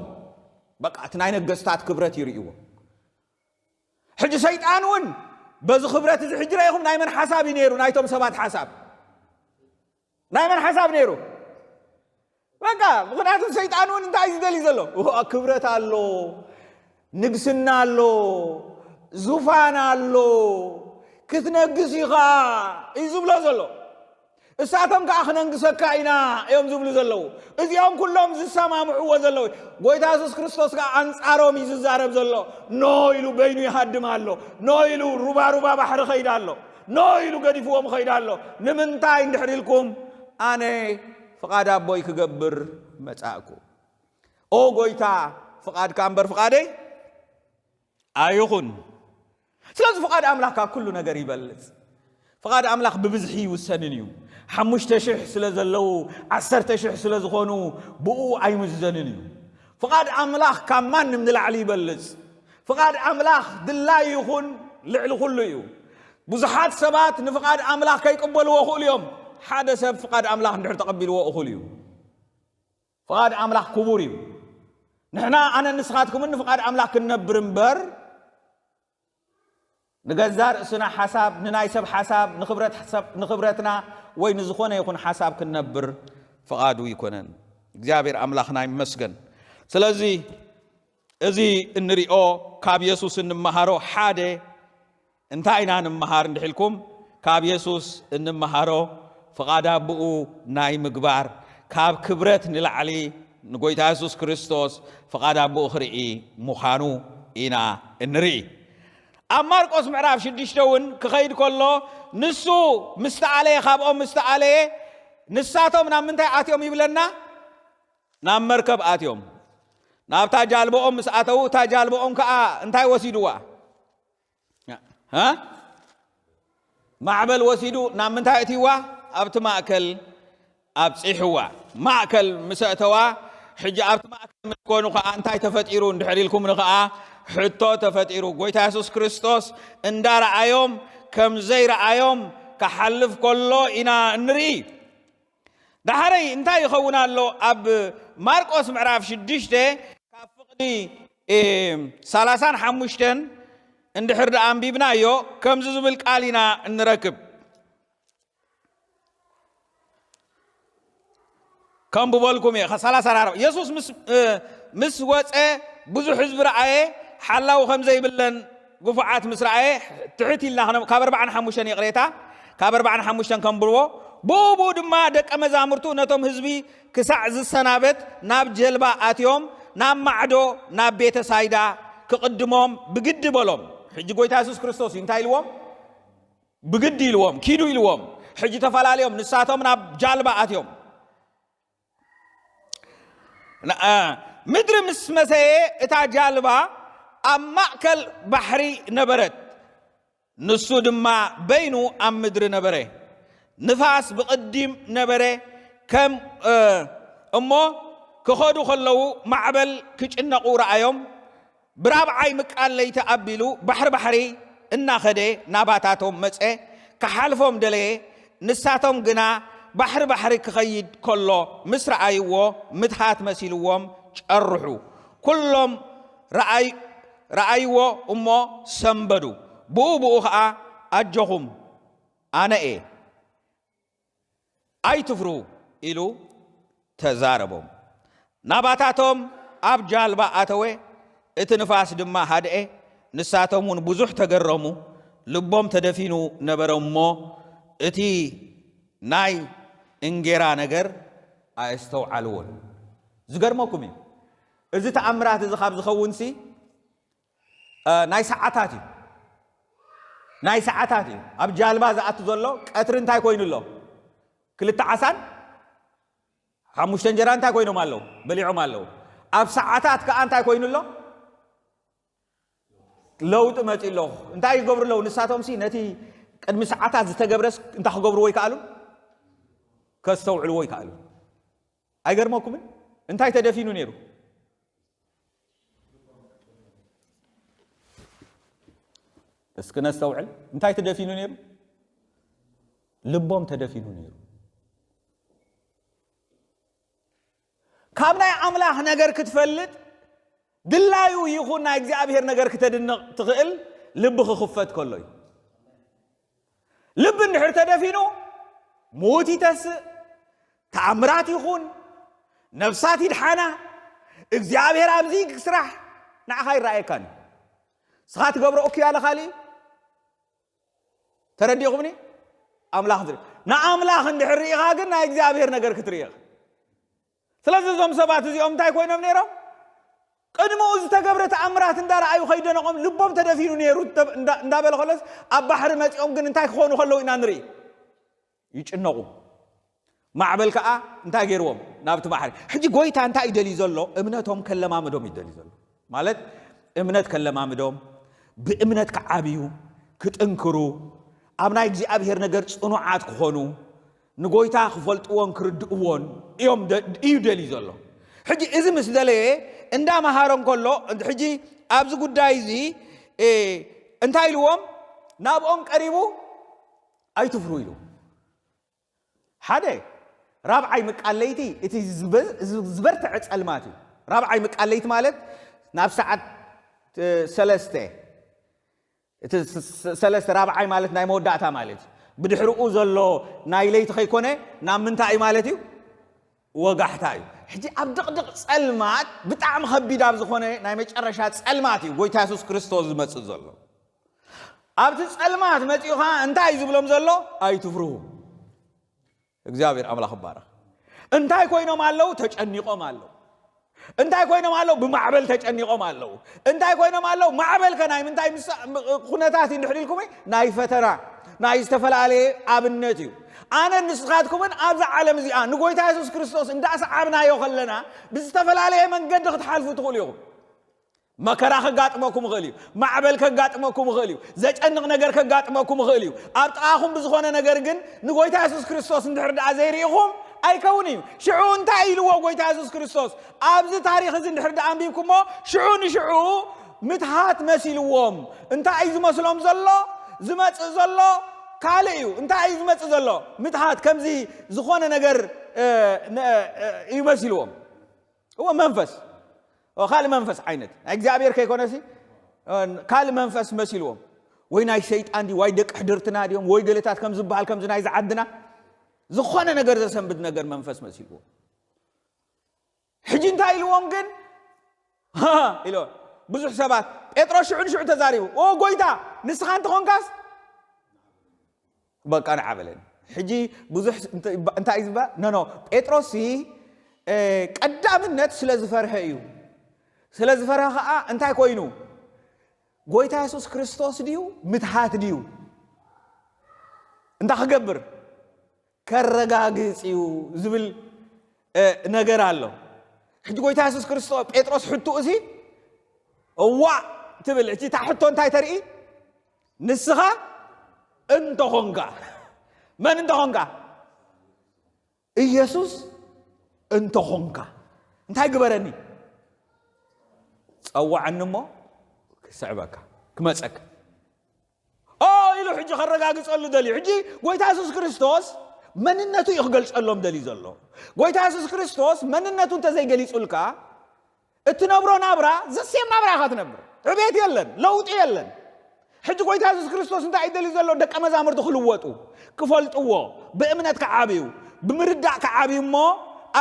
بقى تناي نجستات كبرت يريئو حجي سيطانون بز خبرت الحجرة يخم نايمن حساب ينيرو نايتهم سبات حساب نايمن حساب نيرو بقى مخناتهم سيطانون انت عايز دلي زلو كبرت اللو نقسنا اللو زوفان اللو كتنقسيخا يزبلو زلو الساعتهم كأخنا نقسكاينا يوم زبلو زلو إذ يوم كلهم زسما محوة زلو قويت يسوع كريستوس كأنصارهم يززارب زلو نويلو بينو يحدم اللو نويلو ربا بحر خيد اللو نويلو قديفوهم خيد اللو نمنتاي ندحر لكم أنا فقاد أبوي كجبر متاعكو أو قويتا فقاد كامبر فقادي أيخون سلازو فقاد أملاك كله نجاري بلز فقاد أملاك ببزحي والسنينيو حمش تشح سلازلو عسر تشح سلازخونو بقو أي مززنينيو فقاد أملاك كمان من العلي بلز فقاد أملاك دلا يخون لعل خليو بزحات سبات نفقاد أملاك كيقبل وخول يوم حدث فقاد أملاك ندحر تقبل وخول يوم فقاد أملاك كبوريو نحنا أنا نسخاتكم إن فقاد أملاك النبرمبر نجزار سنا حساب ننايسب حساب نخبرت حساب نخبرتنا وين زخونه يكون حساب كنبر فقادو يكونن እግዚአብሔር አምላክና ይመስገን ስለዚህ እዚ እንሪኦ ካብ ኢየሱስ እንመሃሮ ሓደ እንታይና እንመሃር እንድሕልኩም ካብ ኢየሱስ እንመሃሮ فقاد አብኡ ናይ ምግባር ካብ ክብረት ንላዕሊ ንጎይታ ኢየሱስ ክርስቶስ فقاد አብኡ ክርኢ ሙኻኑ ኢና እንርኢ ኣብ ማርቆስ ምዕራፍ 6 ውን ክኸይድ ከሎ ንሱ ምስተዓለየ ካብኦም ምስተዓለየ ንሳቶም ናብ ምንታይ ኣትዮም ይብለና ናብ መርከብ ኣትዮም ናብ ታጃልቦኦም ምስኣተው ታጃልቦኦም ከዓ እንታይ ወሲዱዋ ማዕበል ወሲዱ ናብ ምንታይ እትይዋ ኣብቲ ማእከል ኣብፂሕዋ ማእከል ምስእተዋ ሕጂ ኣብቲ ማእከል ምኮኑ ከዓ እንታይ ተፈጢሩ እንድሕሪልኩም ንኸዓ ሕቶ ተፈጢሩ ጎይታ ኢየሱስ ክርስቶስ እንዳረኣዮም ከም ዘይረኣዮም كحلف كله إنا نري دحري انتهى يخونا له أب ماركوس معرف شديشته كفقدي سالسان حمشتن عند حرد أم بيبنا يو كم زوجل كالينا نركب كم بقولكم يا سالسان عرب يسوع مس وقت بزح حزب رأيه حلا وخمسة يبلن قفعات مسرعيه تحتي الله كبر بعن حمشتن يقريتها كبر بعن حمشتن كم برو بو دما دك أمزامرتو نتوم حزبي كسعز السنابت ناب جلبا آتيوم ناب معدو ناب بيت سايدا كقدمهم بجد بلوم حج قوي تاسوس كريستوس ينتهي لهم بقدي لوم كيدو يلوم حجي تفلاليهم نساتهم ناب جالبة آتيهم مدر مسمسه اتا جالبة أماكل بحري نبرت نسود ما بينو أم مدر نبره نفاس بقديم نبره كم أمو كخدو خلو معبل كش إنقو رأيهم براب عاي مكان ليت أبلو بحري إنا خده نباتاتهم مسئ كحالفهم دلي نساتهم جنا بحري كخيد كله مصر أيوة مدحات مسيلوهم أرحو كلهم رأيوا أمه سنبدو بو خا أجهم أنا إيه أي تفرو إلو تزاربهم نباتاتهم أبجال بأتوه اتنفاس دما هاد إيه نساتهم ونبزح تجرمو لبهم تدفينو نبرمو اتي ناي انجرا نجر أستو علون زجر موكمي إذا تأمرات إذا خاب زخونسي ناي ساعاتي أبجال باز أتزلوا أترن تاي كوين الله كل التعسان خموش تنجران تاي كوينو مالو بليعو مالو أب ساعات كأن تاي كوين الله لو تمت الله انتاي قبر الله نساتهم سي نتي قد ساعات زتقبرس انت قبر وي كالو كستوعل وي كالو أيقر موكم انتاي تدفينو نيرو اسكنا استوعل انتاي تدفينو نيرو لبهم تدفينو نيرو كامنا عملاح نجر كتفلت دلايو يخونا اغزابير نجر كتدنق تقل لبخ خفت كله لب النحر تدفينو موتي تس تعمرات يخون نفساتي الحانا اغزابير ابزيك سرح نع خير رايكان سخات قبر اوكي على خالي ترديكمني املاح در نا املاح اندحريها كن نا اغزابير نجر كتريخ ثلاثه زوم سبات زيوم تاي كوينم نيرو قدمو از تغبرت امرات اندار ايو خيدنقم لبوم تدفينو نيرو اندابل خلص اب بحر مصيوم كن انتاي خونو خلو انا نري يچنقو معبل كا انتا غيروم نابت بحر حجي غويتا انتا يدلي زلو امنتهم كلمامدوم يدلي زلو ማለት امنت كلمامدوم بامنت كعابيو كتنكرو ابنا እግዚአብሔር ነገር ጽኑዓት ከሆኑ ንጎይታ ክፈልጥዎን ክርድእዎን እዮም ይደሊ ዘሎ ሕጂ እዚ ምስደለ እንዳ ማሃሮን ከሎ ሕጂ ኣብዚ ጉዳይ እዚ እንታይ ኢልዎም ናብኦም ቀሪቡ ኣይትፍሩ ኢሉ ሓደ رابعي مقاليتي اتي زبرت عصلماتي رابعي مقاليت ማለት ናብ ሰዓት ሰለስተ ሰለስተ رابعي ማለት ናይ መወዳእታ ማለት بدحرقو زلو ناي ليت خيكونه نام منتاي مالتي وغحتاي حجي ابدقدق صلمات بطعم خبيد اب زخونه ناي مጨረሻ صلماتي ጎይታ ኢየሱስ ክርስቶስ ዝመጽ ዘሎ ابت صلمات መጽይኻ እንታይ ዝብሎም ዘሎ አይትፍሩ እግዚአብሔር አምላክ ባራ እንታይ ኮይኖም አለው ተጨኒቆም አለው እንታይ ኮይኖም አለው በማዕበል ተጨኒቆም አለው እንታይ ኮይኖም አለው ማዕበል ከናይ ምንታይ ኩነታት እንድሕልልኩም ናይ ፈተራ ናይ ዝተፈላለ አብነት እዩ አነ ንስኻትኩምን አብዛ ዓለም እዚኣ ንጎይታ ኢየሱስ ክርስቶስ እንዳሰዓብናዮ ከለና ብዝተፈላለ መንገድ ክትሓልፉ ትኽእሉ ኢኹም መከራ ከጋጥመኩም ይኽእል እዩ ማዕበል ከጋጥመኩም ይኽእል እዩ ዘጨንቕ ነገር ከጋጥመኩም ይኽእል እዩ ኣብ ጥቓኹም ብዝኾነ ነገር ግን ንጎይታ ኢየሱስ ክርስቶስ እንድሕርዳኣ ዘይርኢኹም ኣይከውን እዩ ሽዑ እንታይ ኢልዎ ጎይታ ኢየሱስ ክርስቶስ ኣብዚ ታሪኽ እዚ እንድሕርዳኣ አንቢብኩሞ ሽዑ ንሽዑ ምትሃት መሲልዎም እንታይ እዩ ዝመስሎም ዘሎ ዝመጽእ ዘሎ ካልእ እዩ እንታይ እዩ ዝመጽእ ዘሎ ምትሃት ከምዚ ዝኾነ ነገር ይመስልዎም هو መንፈስ وخالي منفس عينت እግዚአብሔር ከይኮነሲ ካል መንፈስ መስልዎም ወይ ናይ ሸይጣን ዲ ወይ ደቅ ሕድርትና ዲዮም ወይ ገለታት ከም ዝባሃል ከም ዝናይ ዝዓድና ዝኾነ ነገር ዘሰንብት ነገር መንፈስ መስልዎም ሕጂ እንታይ ኢልዎም ግን ኢሎ ብዙሕ ሰባት ጴጥሮስ ሽዑ ተዛሪቡ ኦ ጎይታ ንስኻ እንትኾንካስ በቃ ንዓበለን ሕጂ ብዙሕ እንታይ ዝባ ኖ ጴጥሮስ ቀዳምነት ስለዝፈርሐ እዩ ስለዚህ ፈራኻ እንታይ ኮይኑ ጎይታ ኢየሱስ ክርስቶስ ዲዩ ምትሃት ዲዩ انت خجبر كرغاغصيو زبل ነገር አለው ሕጂ ጎይታ ኢየሱስ ክርስቶስ ጴጥሮስ ሕቱ እዚ እዋ ትብል እቲ ታሕቶ እንታይ ተርኢ ንስኻ እንተ ኾንካ ማን እንተ ኾንካ ኢየሱስ እንተ ኾንካ እንታይ ግበረኒ ጸዋዕንሞ ክስዕበካ ክመጸካ ኢሉ ሕጂ ከረጋግጸሉ ደልዩ ሕጂ ጎይታ ኢየሱስ ክርስቶስ መንነቱ ይገልጸሎም ደሊ ዘሎ ጎይታ ኢየሱስ ክርስቶስ መንነቱ ተዘይገልጹልካ እትነብሮ ናብራ ዘሴም ናብራ ካትነብር ዕቤት የለን ለውጥ የለን ሕጂ ጎይታ ኢየሱስ ክርስቶስ እንታይ ደሊ ዘሎ ደቀ መዛሙርቱ ክልወጡ ክፈልጥዎ በእምነት ከዓብዩ ብምርዳእ ከዓብዩሞ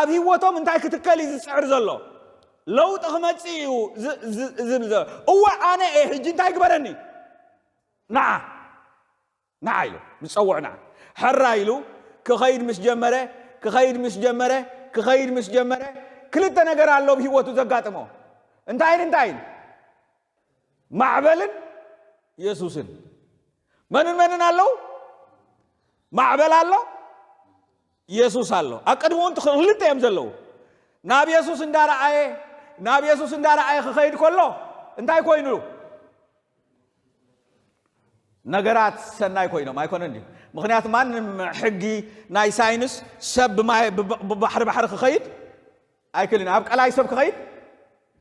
ኣብ ህይወቶም እንታይ ክትከል ዝጽዕር ዘሎ ለውጥ ክመጽዩ ዝብል እዋ ኣነ ሕጂ እንታይ ግበረኒ ና ኢሉ ምጸውዕና ሕራ ኢሉ كخيد مش جمرة كلتا نجار الله بهوته زقاتمه انتين معبلن يسوسن من الله معبل الله يسوس الله أكدمون تخلت يمزلوا نبي يسوس اندارا آية خيد كله انتين كوينو نجارات سناي كوينو ما يكونن دي مخنيات مان حقي ناي ساينس سب ما بحر خيد ايكلني ابقى لا يسب خيد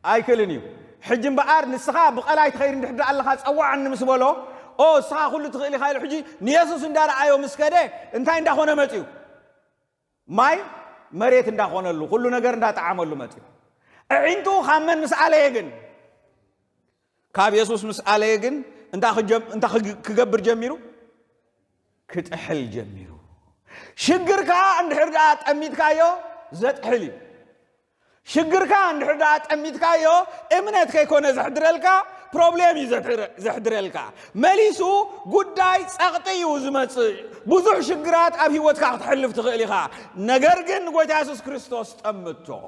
ايكلني حجم بقار نسخا بقى لا تخير ندحد الله صوع عن مسبلو سخا كله تخيلي خايل حجي نيسوس اندار ايو مسكده انتي እንዳሆነ መጪው ማይ መሬት እንዳሆነሉ ሁሉ ነገር እንዳጣዓመሉ መጪው እንቱ ሐመን መስአለየ ግን ካብ ኢየሱስ መስአለየ ግን እንታ ክገብር ጀሚሩ كتحل جميرو شجركا عند حردات أميت كايو زت حلي شجركا عند حردات أميت كايو إمنت كيكون زحدرلكا بروبليمي زحدرلكا ماليسو قداي ساقطي وزمت بوزح شجرات أبي وتكاخت حلف تغيليخا نجرجن قوي يسوع كريستوس أمتو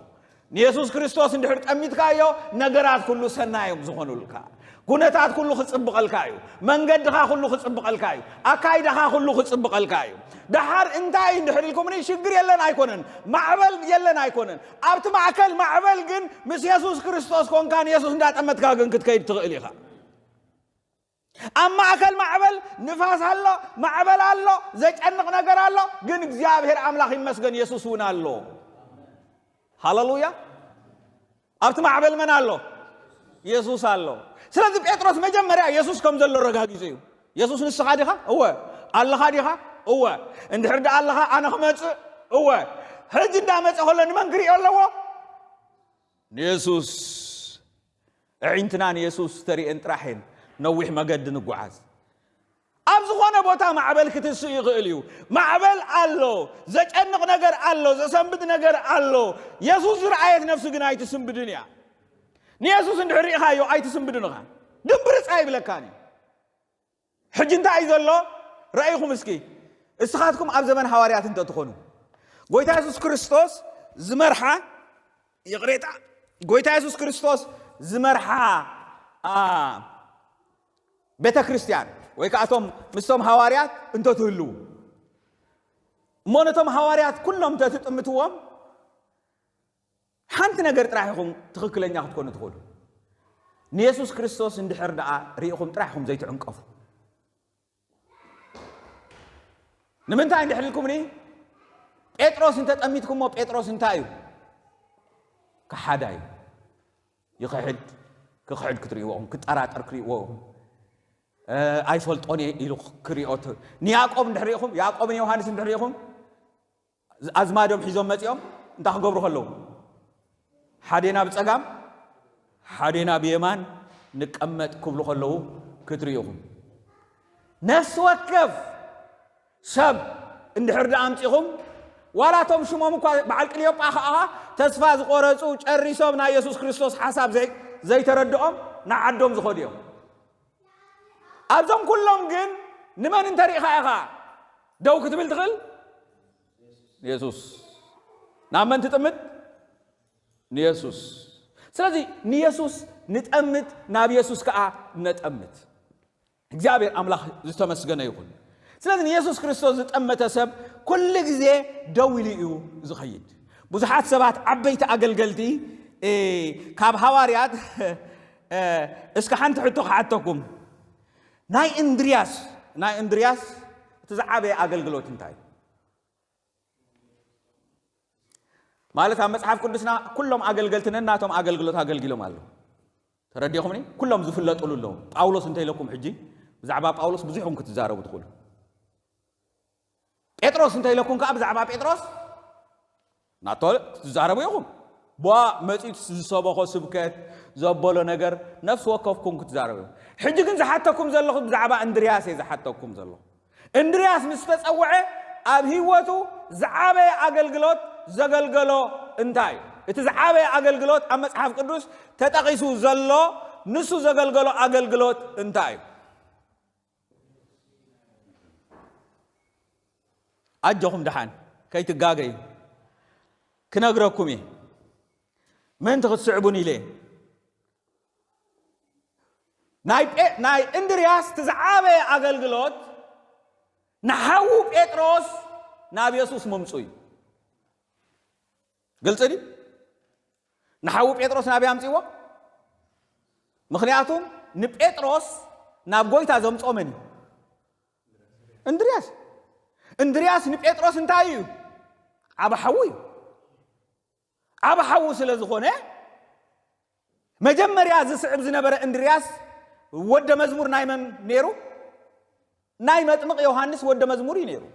يسوع كريستوس عند حرد أميت كايو نجرات كله سنايم زخنولكا كونتات كله خصبق الكايو منجد دخا كله خصبق الكايو أكاي دخا كله خصبق الكايو دحر انتاي ندحر الكومني شجر يلن ايكونن معبل يلن ايكونن ابت معكل معبل جن مس يسوع كريستوس كون كان يسوع اندات امتكا جن كتكيد تغليخا اما اكل معبل نفاس الله معبل الله زيጨንቅ ነገር አለው ግን እግዚአብሔር አምላክ ይመስገን ኢየሱስ ሆናለሁ ሃሌሉያ ابت معبل من الله ኢየሱስ አለው ስለዚህ ጴጥሮስ መጀመሪያ ኢየሱስ ከም ዘሎ ረጋግጽዩ ኢየሱስ ንስኻ ዲኻ እወ አላህ ዲኻ እወ እንድሕር ዳ አላህ አነ ክመጽ እወ ሕጂ እንዳመጽ ሆለን መንግሪ ኣለዎ ኢየሱስ ዕንትናን ኢየሱስ ተሪእን ጥራሕን ነዊሕ መገድ ንጓዓዝ ኣብ ዝኾነ ቦታ ማዕበል ክትስኡ ይኽእል እዩ ማዕበል ኣሎ ዘጨንቕ ነገር ኣሎ ዘሰንብድ ነገር ኣሎ ኢየሱስ ዝረአየት ነፍሲ ግን ኣይትስንብድን እያ نيسوس ندحر إخايو أي تسمبدنها دبر صعيب لكاني حج انت عايز الله رأيكم مسكي استخاتكم أب زمن حواريات انت تخونوا قويت يسوس كريستوس زمرحة يغريتا قويت يسوس كريستوس زمرحة بيتا كريستيان ويكاتهم مستهم حواريات انت تهلو مونتهم حواريات كلهم تتمتوهم حنت نجار تراحهم تخكلين ياخد كون تقولوا نيسوس كريستوس اندحر دعاء ريحهم تراحهم زي تعنقف نمنت عند حلكم ني بيتروس انت تأميتكم مو بيتروس انتايو كحدايو يقعد كتريوهم كتأرات أركريوهم أي فلتوني يلو كريوت نياقوم اندحريهم ياقوم يوحنس اندحريهم أزمادهم حيزهم متيهم انت خبروا خلوهم حدينا بتصقام حدينا بيمان نقمت كبلو خلو كتريوهم نفس وقف سب اندحر دامتيهم ولا توم شموم بعلق اليوم اخا تسفا زقورصو ጨሪሶምና ኢየሱስ ክርስቶስ ሐሳብ ዘይ ተረድኦም ናዓዶም ዝኸዲዮም ኣብዞም ኩሎም ግን ንመን እንተሪኻ ኢኻ ደው ክትብል ትኽእል ኢየሱስ ናመን ትጥምት ኢየሱስ ስለዚህ ኢየሱስ ንጠምት ናብ ኢየሱስ ከኣ ነጠምት እግዚአብሔር አምላክ ዝተመስገነ ይሁን ስለዚህ ኢየሱስ ክርስቶስ ዝጠመተ ሰብ ኩሉ ግዜ ደው ኢሉ እዩ ዝኸይድ ብዙሓት ሰባት ዓበይቲ አገልገልቲ ካብ ሐዋርያት እስከ ሓንቲ ሕቶ ክሓተኩም ናይ እንድሪያስ ተዛዓበየ አገልግሎት እንታይ ማለት ኣብ መጽሓፍ ቅዱስና ኩሎም አገልገልትን እናቶም አገልግሎት አገልግሎም አለው ተረዲኹምኒ ኩሎም ዝፍለጡሉ ኣለዉ ጳውሎስ እንታይ ኢለኩም ሕጂ ብዛዕባ ጳውሎስ ብዙሕኩም ክትዛረቡ ትኽእሉ ጴጥሮስ እንታይ ኢለኩም ከዓ ብዛዕባ ጴጥሮስ ናቶ ክትዛረቡ ኢኹም ቧ መጺት ዝሰበኾ ስብከት ዘበሎ ነገር ነፍስ ወከፍኩም ክትዛረቡ ሕጂ ግን ዝሓተኩም ዘለኹም ብዛዕባ እንድርያስ ዝሓተኩም ዘለኹ እንድርያስ ምስ ተጸውዐ ኣብ ህይወቱ ዝዓበየ አገልግሎት ዘገልገሎ እንታይ እቲ ዝዓበየ አገልግሎት ኣብ መጽሓፍ ቅዱስ ተጠቂሱ ዘሎ ንሱ ዘገልገሎ አገልግሎት እንታይ أجهم دحان كي تجاجي كنقرأكم إيه من تغصعبوني ليه ناي إندرياس تزعابي أقلقلوت نحاو بيتروس نبي يسوس ممسوي قلت لي نحاو بيتروس نبي أمسيوه مخنياتهم نبيتروس نبغوي تازم تؤمن إندرياس نبيتروس انتايو عبا حوي سلازخونه مجمريا زصعب زنبره إندرياس ود مزمور نايمن نيرو ناي مطمق يوحنس ود مزمور ينيرو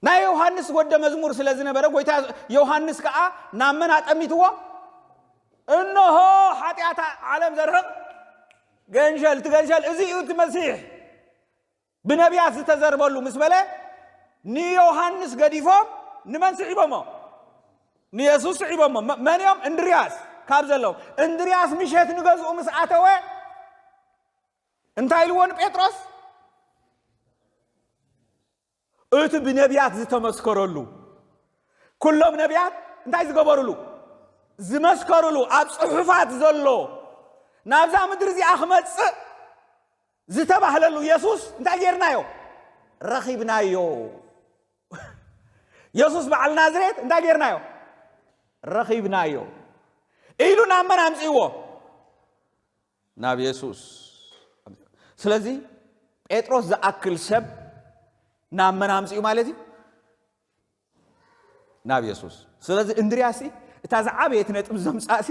ناي يوحنس ود مزمور سلازنبره قويتا يوحنس كا نامن اطميتو انه حاتيات عالم زرق ገንጀል እዚኡ ትመሲሕ ብነቢያት ዝተዘርበሉ ምስ በለ ንዮሐንስ ገዲፎም ንመንስዕ ይቦሞ ንኢየሱስ ይቦሞ መንዮም እንድርያስ ካብ ዘለው እንድርያስ ምሸት ንገዝኡ ምስ ኣተወ እንታይ ልወን ጴጥሮስ እቲ ብነቢያት ዝተመስከረሉ ኩሎም ነቢያት እንታይ ዝገበሩሉ ዝመስከሩሉ ኣብ ጽሑፋት ዘሎ ናብዛ ምድር እዚ ኣኽመጽ ዝተባህለሉ ኢየሱስ እንታይ ጌርናዮ ረኺብናዮ ኢየሱስ በዓል ናዝሬት እንታይ ጌርናዮ ረኺብናዮ ኢሉ ናመን ኣምጽይዎ ናብ ኢየሱስ ስለዚ ጴጥሮስ ዝኣክል ሰብ ናመን ኣምጽዩ ማለት እዩ ናብ ኢየሱስ ስለዚ እንድርያስ እታ ዝዓበየት ነጥብ ዘምጻእሲ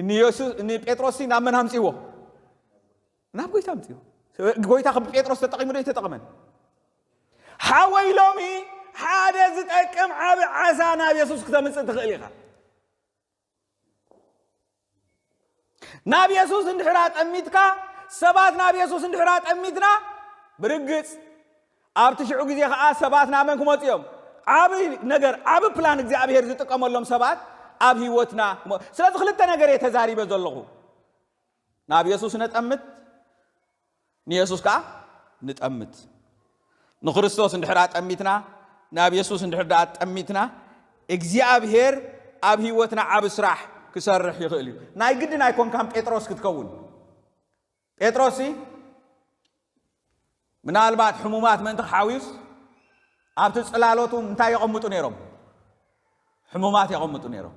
ንኢየሱስ ንጴጥሮስ ናመን ኣምጽይዎ ናብ ጎይታ ኣምጽይዎ ጎይታ ከም ጴጥሮስ ተጠቂሙ ዶ ተጠቅመን ሓወይ ሎሚ ሓደ ዝጠቅም ዓብ ዓሳ ናብ ኢየሱስ ክተምጽእ ትኽእል ኢኻ ናብ ኢየሱስ እንድሕራ ጠሚትካ ሰባት ናብ ኢየሱስ እንድሕራ ጠሚትና ብርግጽ ኣብቲ ሽዑ ግዜ ከዓ ሰባት ናመን ክመጹ እዮም ዓብ ነገር ዓብ ፕላን እግዚአብሔር ዝጥቀመሎም ሰባት ኣብ ህይወትና ስለዚ ክልተ ነገር የተዛሪበ ዘለኹ ናብ ኢየሱስ ነጠምት ንኢየሱስ ከዓ ንጠምት ንክርስቶስ እንድሕራ ጠሚትና ናብ ኢየሱስ እንድሕራ ጠሚትና እግዚአብሔር ኣብ ህይወትና ዓብ ስራሕ ክሰርሕ ይኽእል እዩ ናይ ግድን ኣይኮንካም ጴጥሮስ ክትከውን ጴጥሮስ ምናልባት ሕሙማት ምእንቲ ሓዊስ ኣብቲ ጽላሎቱ እንታይ ይቐምጡ ነይሮም ሕሙማት ይቐምጡ ነይሮም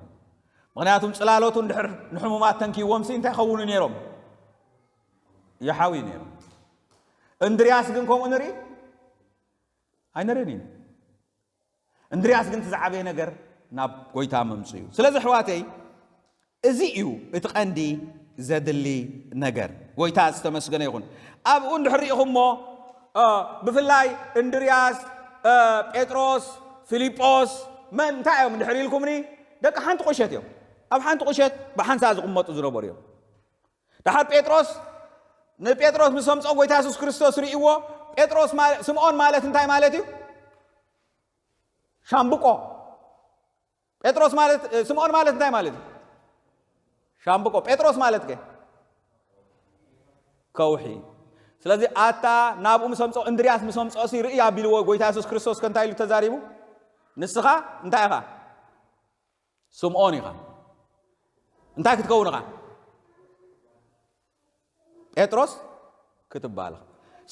ምክንያቱም ጽላሎቱ እንድሕር ንሕሙማት ተንኪዎም እንታይ ይኸውን ነይሮም ይሓዊ ነይሮም እንድርያስ ግን ከምኡ ንርኢ ኣይንርኢን እንድርያስ ግን ትዛዕበየ ነገር ናብ ጎይታ መምጽኡ እዩ ስለዚ ኣሕዋተይ እዚ እዩ እቲ ቀንዲ ዘድሊ ነገር ጎይታ ዝተመስገነ ይኹን ኣብኡ እንድሕሪኢኹሞ ብፍላይ እንድርያስ ጴጥሮስ ፊልጶስ መን እንታይ እዮም እንድሕር ኢልኩምኒ ደቂ ሓንቲ ቁሸት እዮም ኣብ ሓንቲ ቁሸት ብሓንሳ ዝቕመጡ ዝነበሩ እዮም ድሓር ጴጥሮስ ንጴጥሮስ ምስ ሰምፆ ጎይታ ኢየሱስ ክርስቶስ ርኢዎ ጴጥሮስ ስምዖን ማለት እንታይ ማለት እዩ ሻምብቆ ጴጥሮስ ማለት ስምዖን ማለት እንታይ ማለት እዩ ሻምብቆ ጴጥሮስ ማለት ከ ከውሒ ስለዚ ኣታ ናብኡ ምስ ሰምፆ እንድርያስ ምስ ሰምፆ ርኢ ኣቢልዎ ጎይታ ኢየሱስ ክርስቶስ ከንታይ ኢሉ ተዛሪቡ ንስኻ እንታይ ኢኻ ስምዖን ኢኻ እንታይ ክትከውን ኢኻ ጴጥሮስ ክትባል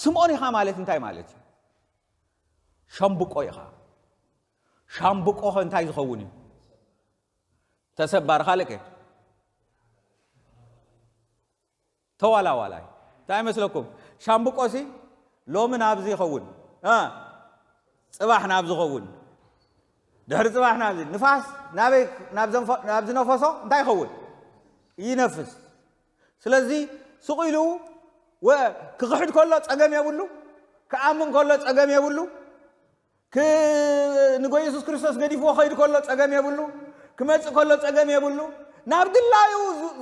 ስምዖን ኢኻ ማለት እንታይ ማለት እዩ شامبوكو يخا شامبوكو هنتاي زخوني تسبار خالك توالا والاي تاي مسلكم شامبوكو سي لو من ابزي خون صباح نابز خون دهر صباح نابز نفاس نابز نفسو انتاي خون ينفس سلازي سقيلو وكخحد كله صقم يبلو كامن كله صقم يبلو كنغو يسوع كريستوس غديفو خيد كله صقم يبلو كمص كله صقم يبلو نابد الله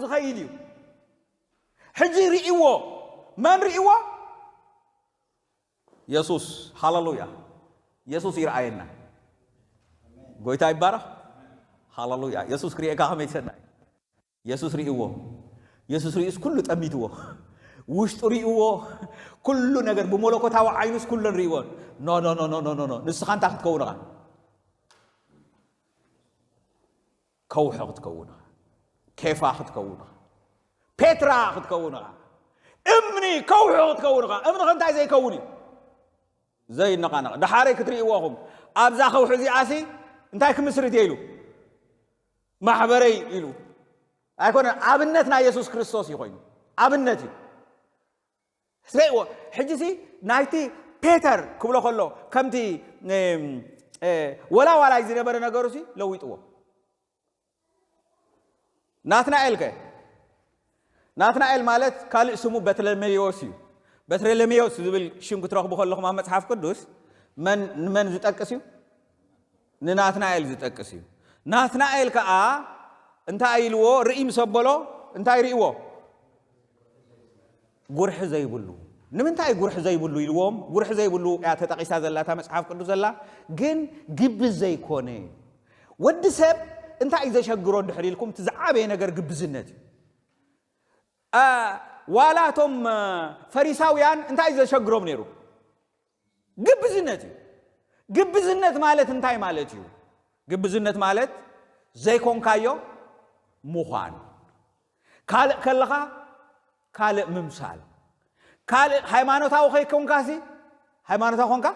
زخيديو حجي ريو من ريو يسوع هاللويا يسوع يراينا غويتا يبارك هاللويا يسوع كريكا هميسنا يسوع ريو يسوع ريس كل تميتو وشط ريو كل ነገር بملكوታው عينس كلن ريون نو نو نو نو نو نو نسخان تاخد كونغا كوحق تكونغا كيف اخد كونغا بيترا اخد كونغا امني كوحق تكونغا امني انت زي كوني زي نقانا دحاري كتريوهم ابزا خوح زي عاسي انتي كمسرت يلو محبري يلو ايكون ابنتنا يسوع كريستوس يخوين ابنتي سيو حجسي نايتي بيتر كبلو كله كمتي ولا يزي نبر نغروسي لويطو ناتنائيل مالت قال اسمه بتلميوس بتلميوس زبل شيم كترخبو كلكم ما مصحف قدوس من زطقسيو ناتنائيل زطقسيو ناتنائيل كا انت ايلو رئيم سبلو انت ايريو غرح زي بلو نمنتاي غرح زي بلو يلوم غرح زي بلو يا تطقيسا زلاتا مصحف قدوس زلا جن غب زي كونه ود سب انت ايزا شغرو دحريلكم تزعابي ነገር ግብዝነት ዋላቶም ፈሪሳውያን እንታይ ዘሸግሮም ነሩ ግብዝነት ማለት እንታይ ማለት እዩ ግብዝነት ማለት ዘይኮንካዮ ሙኻን ከለኻ ካለ ምምሳል ካለ ሃይማኖታው ኸይኮንካሲ ሃይማኖታው ኮንካ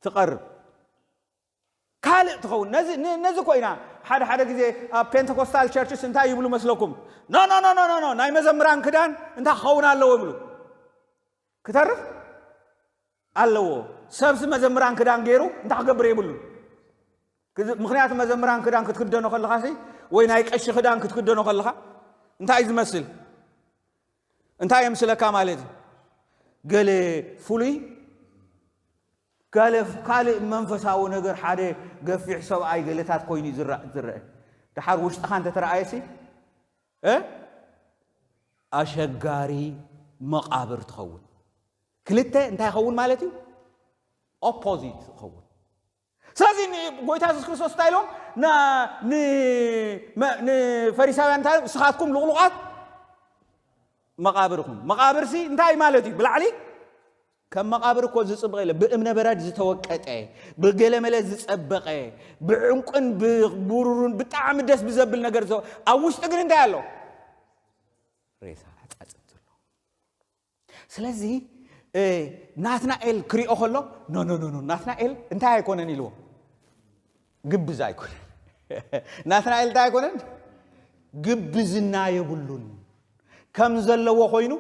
ትቀርብ ካለ ትኸውን ነዚ ኮይና ሓደ ጊዜ ፔንቴኮስታል ቸርችስ እንታይ ይብሉ መስለኩም ኖ ናይ መዘምራን ክዳን እንታይ ኸውን ኣለዎ ይብሉ ከተርፍ ኣለዎ ሰብስ መዘምራን ክዳን ገይሩ እንታይ ክገብር ይብሉ ምክንያቱ መዘምራን ክዳን ክትክደኖ ከለኻሲ ወይ ናይ ቀሺ ክዳን ክትክደኖ ከለኻ እንታይ ዝመስል እንታይ የምስለካ ማለት ገለ ፍሉይ قال منفساو ነገር ሓደ ገፊሕ ሰብኣይ ገለታት ኮይኑ ዝረአ ድሓር ውሽጥኻ እንተ ተራኣየሲ ኣሸጋሪ መቃብር ትኸውን ክልተ እንታይ ይኸውን ማለት እዩ ኦፖዚት ይኸውን ስለዚ ጎይታ ኢየሱስ ክርስቶስ ታይሎም ን ፈሪሳውያን ታይሎም ስኻትኩም ልቕልቓት መቃብርኩም መቃብርሲ እንታይ ማለት እዩ ብላዕሊ كم مقابر كو زصبقه بامن براد زتوقطه بغلمله زصبقه بعنقن ببرورن بطعم دس بزبل ነገር زو اوشت ግን እንታ ያለው ሬሳ አጻጽጥሎ ስለዚህ ናትናኤል ክሪኦ ሆሎ ኖ ናትናኤል እንታ አይኮነን ይልዎ ግብዝ አይኮነን ናትናኤል እንታ አይኮነን ግብዝና የብሉን ከም ዘለዎ ኮይኑ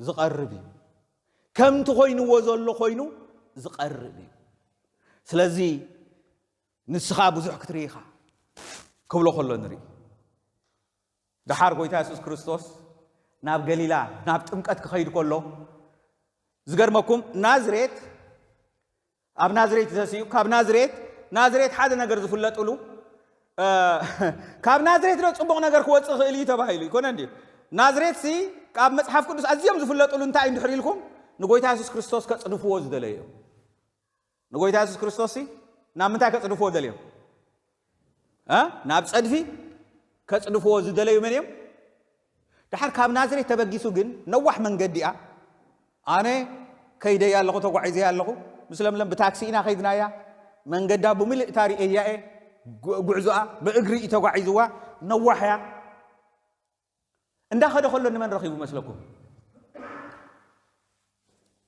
ዝቀርብ كم تخوينو وزولو خوينو زقربي سلازي نسخا بزح كتريخا كبلو خلو نري دحار قويتا يسوس كريستوس ناب غليلا ناب تمقت كخيد كله زغرمكم نازريت اب نازريت تسيو كاب نازريت حدا ነገር ዝፍለጥሉ ካብ ናዝሬት ነው ጽቡቅ ነገር ክወጽእ ኽእል ይተባሂሉ ይኮነ እንዴ ናዝሬት ሲ ካብ መጽሐፍ ቅዱስ አዝዮም ዝፍለጥሉ እንታይ እንድሕሪልኩም ንጎይታ ኢየሱስ ክርስቶስ ከጽድፍዎ ዝደለዩ ንጎይታ ኢየሱስ ክርስቶስ ሲ ናምንታይ ከጽድፍዎ ዝደለዩ ናብ ጸድፊ ከጽድፍዎ ዝደለዩ መንዮም ድሓር ካብ ናዝሬት ተበጊሱ ግን ነዋሕ መንገዲኣ ኣነ ከይደ ያለኹ ተጓዒዘ ያለኹ ምስለምለም ብታክሲ ኢና ከይድናያ መንገዳ ብምልእ ታሪኤያ ጉዕዞኣ በእግሪ ተጓዒዝዋ ነዋሕያ እንዳኸደ ኸሎ ንመን ረኺቡ መስለኩም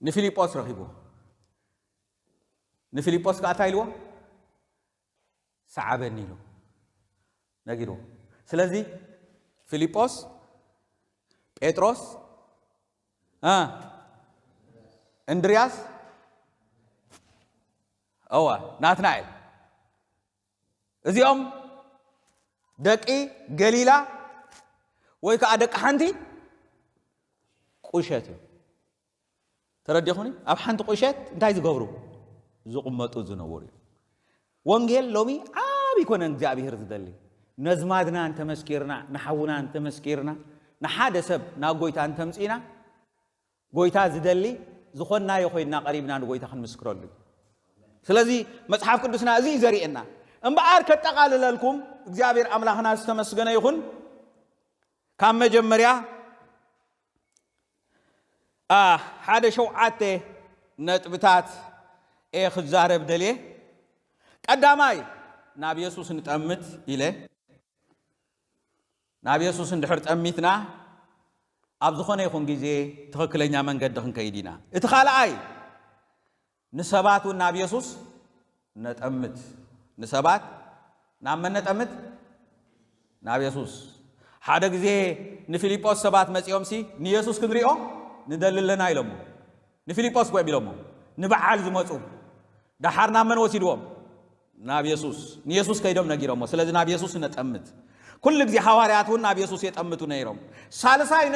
ንፊልጶስ ረኺቡ ንፊልጶስ ካታይልዎ ሰዓበኒ ኢሉ ነጊርዎ ስለዚህ ፊልጶስ ጴጥሮስ እንድርያስ أوه ناتنايل إذيهم دقي قليلة ويك أدق حنتي قشات تردي أخوني أب حنت قشات أنت عايز قبره زقمة الزنوري وانجيل لومي بيكون انجابي هرز دلي نزمادنا أنت مسكيرنا نحونا أنت مسكيرنا نحاد سب ناقويتا أنت مسئنا قويتا زدلي زخونا يخوينا قريبنا نقويتا خن مسكرولي ስለዚህ መጽሐፍ ቅዱስና እዚ ዘሪእና እምበአር ከተቃለለልኩም እግዚአብሔር አምላክና ተመስገነ ይሁን ካብ መጀመሪያ ሓደ ሸውዓተ ነጥብታት ክዛረብ ደልየ ቀዳማይ ናብ ኢየሱስ ንጠምት ኢለ ናብ ኢየሱስ እንድሕር ጠሚትና ኣብ ዝኾነ ይኹን ግዜ ትኽክለኛ መንገዲ ክንከይድ ኢና እቲ ካልኣይ نسبات والنبي يسوع نتأمت نسبات نعم نتأمت نبي يسوع هذا كذي نفيليبوس سبات مسيوم سي نيسوس كندريو ندلل لنا يلمو نفيليبوس كوي بيلمو نبعال زموتهم دحرنا من وسيدوم نبي يسوع نيسوس كيدوم نجيرهم سلذي نبي يسوع نتأمت كل كذي حواريات والنبي يسوع يتأمتون نيرهم سالساي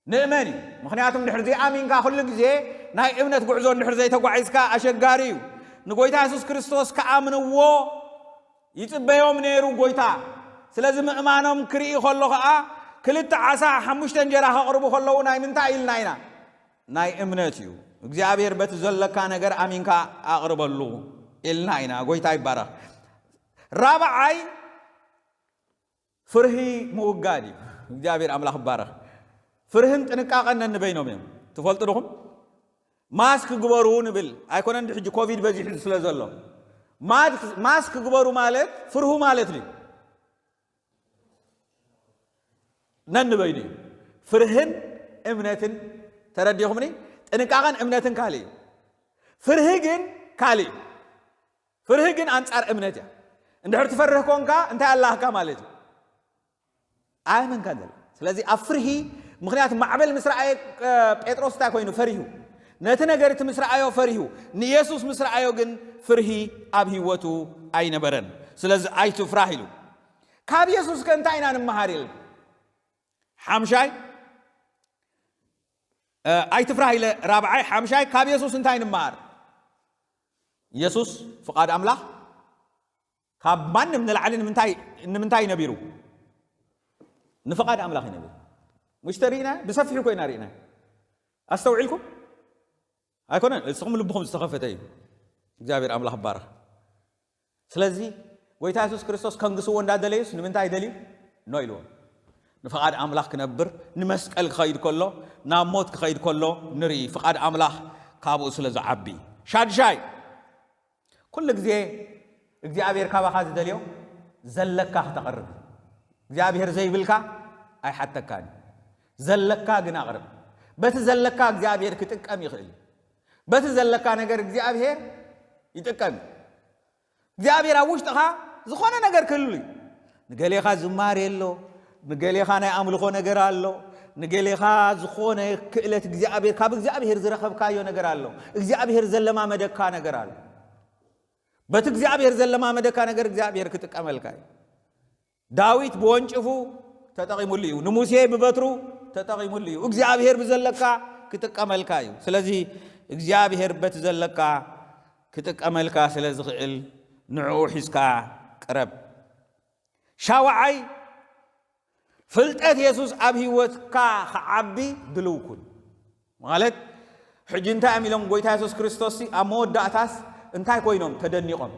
نأمني مخنياتهم نحرزي آمين كا كل كذي ناي ابنة قعزون نحرزي تقعيز كا أشجاريو نقولتا يسوع كريستوس كآمن وو يتبيهم نيرو قولتا سلازم إمانهم كري خلوها كلت عسى حمش تنجرها قربو خلوه ناي من تايل ناينا ناي ابنتيو እግዚአብሔር በተዘለካ ነገር آمين كا أقرب اللو إلناينا قولتا يبارك رابعاي فرهي موجادي እግዚአብሔር أملاك بارك فرهن تنقاقنا نبينهم تفضلت لهم ماسك غبرو نبل ايكون عند حج كوفيد بزي سلازلو ماسك غبرو مالت فرهو مالت لي ننبيني فرهن امنتن ترديهم ني تنقاقن امنتن كالي فرهجن كالي فرهجن انصار امنت اندهر تفرح كونكا انت الله كا مالت ايمن كذا ስለዚህ አፍርሂ ምክንያቱም ማዕበል ምስራኤ ጴጥሮስ ታኮይኑ ፈሪሁ ነተነገርት ምስራኤዮ ፈሪሁ ንኢየሱስ ምስራኤዮ ግን ፍርሂ ኣብ ህይወቱ አይነበረን ስለዚህ አይትፍራህ ኢሉ ካብ ኢየሱስ ከንታይና ንመሃሪል ሓምሻይ አይትፍራህ ኢለ ራብዓይ ሓምሻይ ካብ ኢየሱስ እንታይ ንመሃር ኢየሱስ ፍቃድ አምላክ ካብ ማንም ንላዕልን ንምንታይ ነቢሩ نفقد أملاك النبي مشترينا بسفح كوينا رينا أستوعلكم هيكون السقم لبهم استخفتين جابر أملاك بارك سلزي ويتا يسوع كريستوس كان جسوا وندا دليس نمنتاي دليل نويلو نفقد أملاك نبر نمسك الخير كله ناموت الخير كله نري فقد أملاك كابو سلز عبي شاد شاي كل جابر كابا خاز دليو زلك تقرب እግዚአብሔር ዘይብልካ አይ ሐተካኒ ዘለካ ግን አቅርብ በተዘለካ እግዚአብሔር ክትቀም ይኽእል በተዘለካ ነገር እግዚአብሔር ይጥቀም እግዚአብሔር አውሽጥኻ ዝኾነ ነገር ክልሉ ንገሌኻ ዝማር የሎ ንገሌኻ ናይ አምልኾ ነገር አሎ ንገሌኻ ዝኾነ ክእለት እግዚአብሔር ካብ እግዚአብሔር ዝረኸብካዮ ነገር አሎ እግዚአብሔር ዘለማመደካ ነገር አሎ በት እግዚአብሔር ዘለማመደካ ነገር እግዚአብሔር ክትቀመልካ داويت بوانشفو تتقيموليو نموسيه ببترو تتقيموليو እግዚአብሔር بزلكا كتقملكايو ስለዚህ እግዚአብሔር በተዘለካ كتقملكا ስለዚህ خل نعو حسكا قرب شاوعي ፍልጠት ኢየሱስ ኣብ ህይወትካ خعبي ድልውኩን ማለት ሕጅንታ አሚሎም ጎይታ ኢየሱስ ክርስቶስ አሞዳታስ እንታይ ኮይኖም ተደኒቆም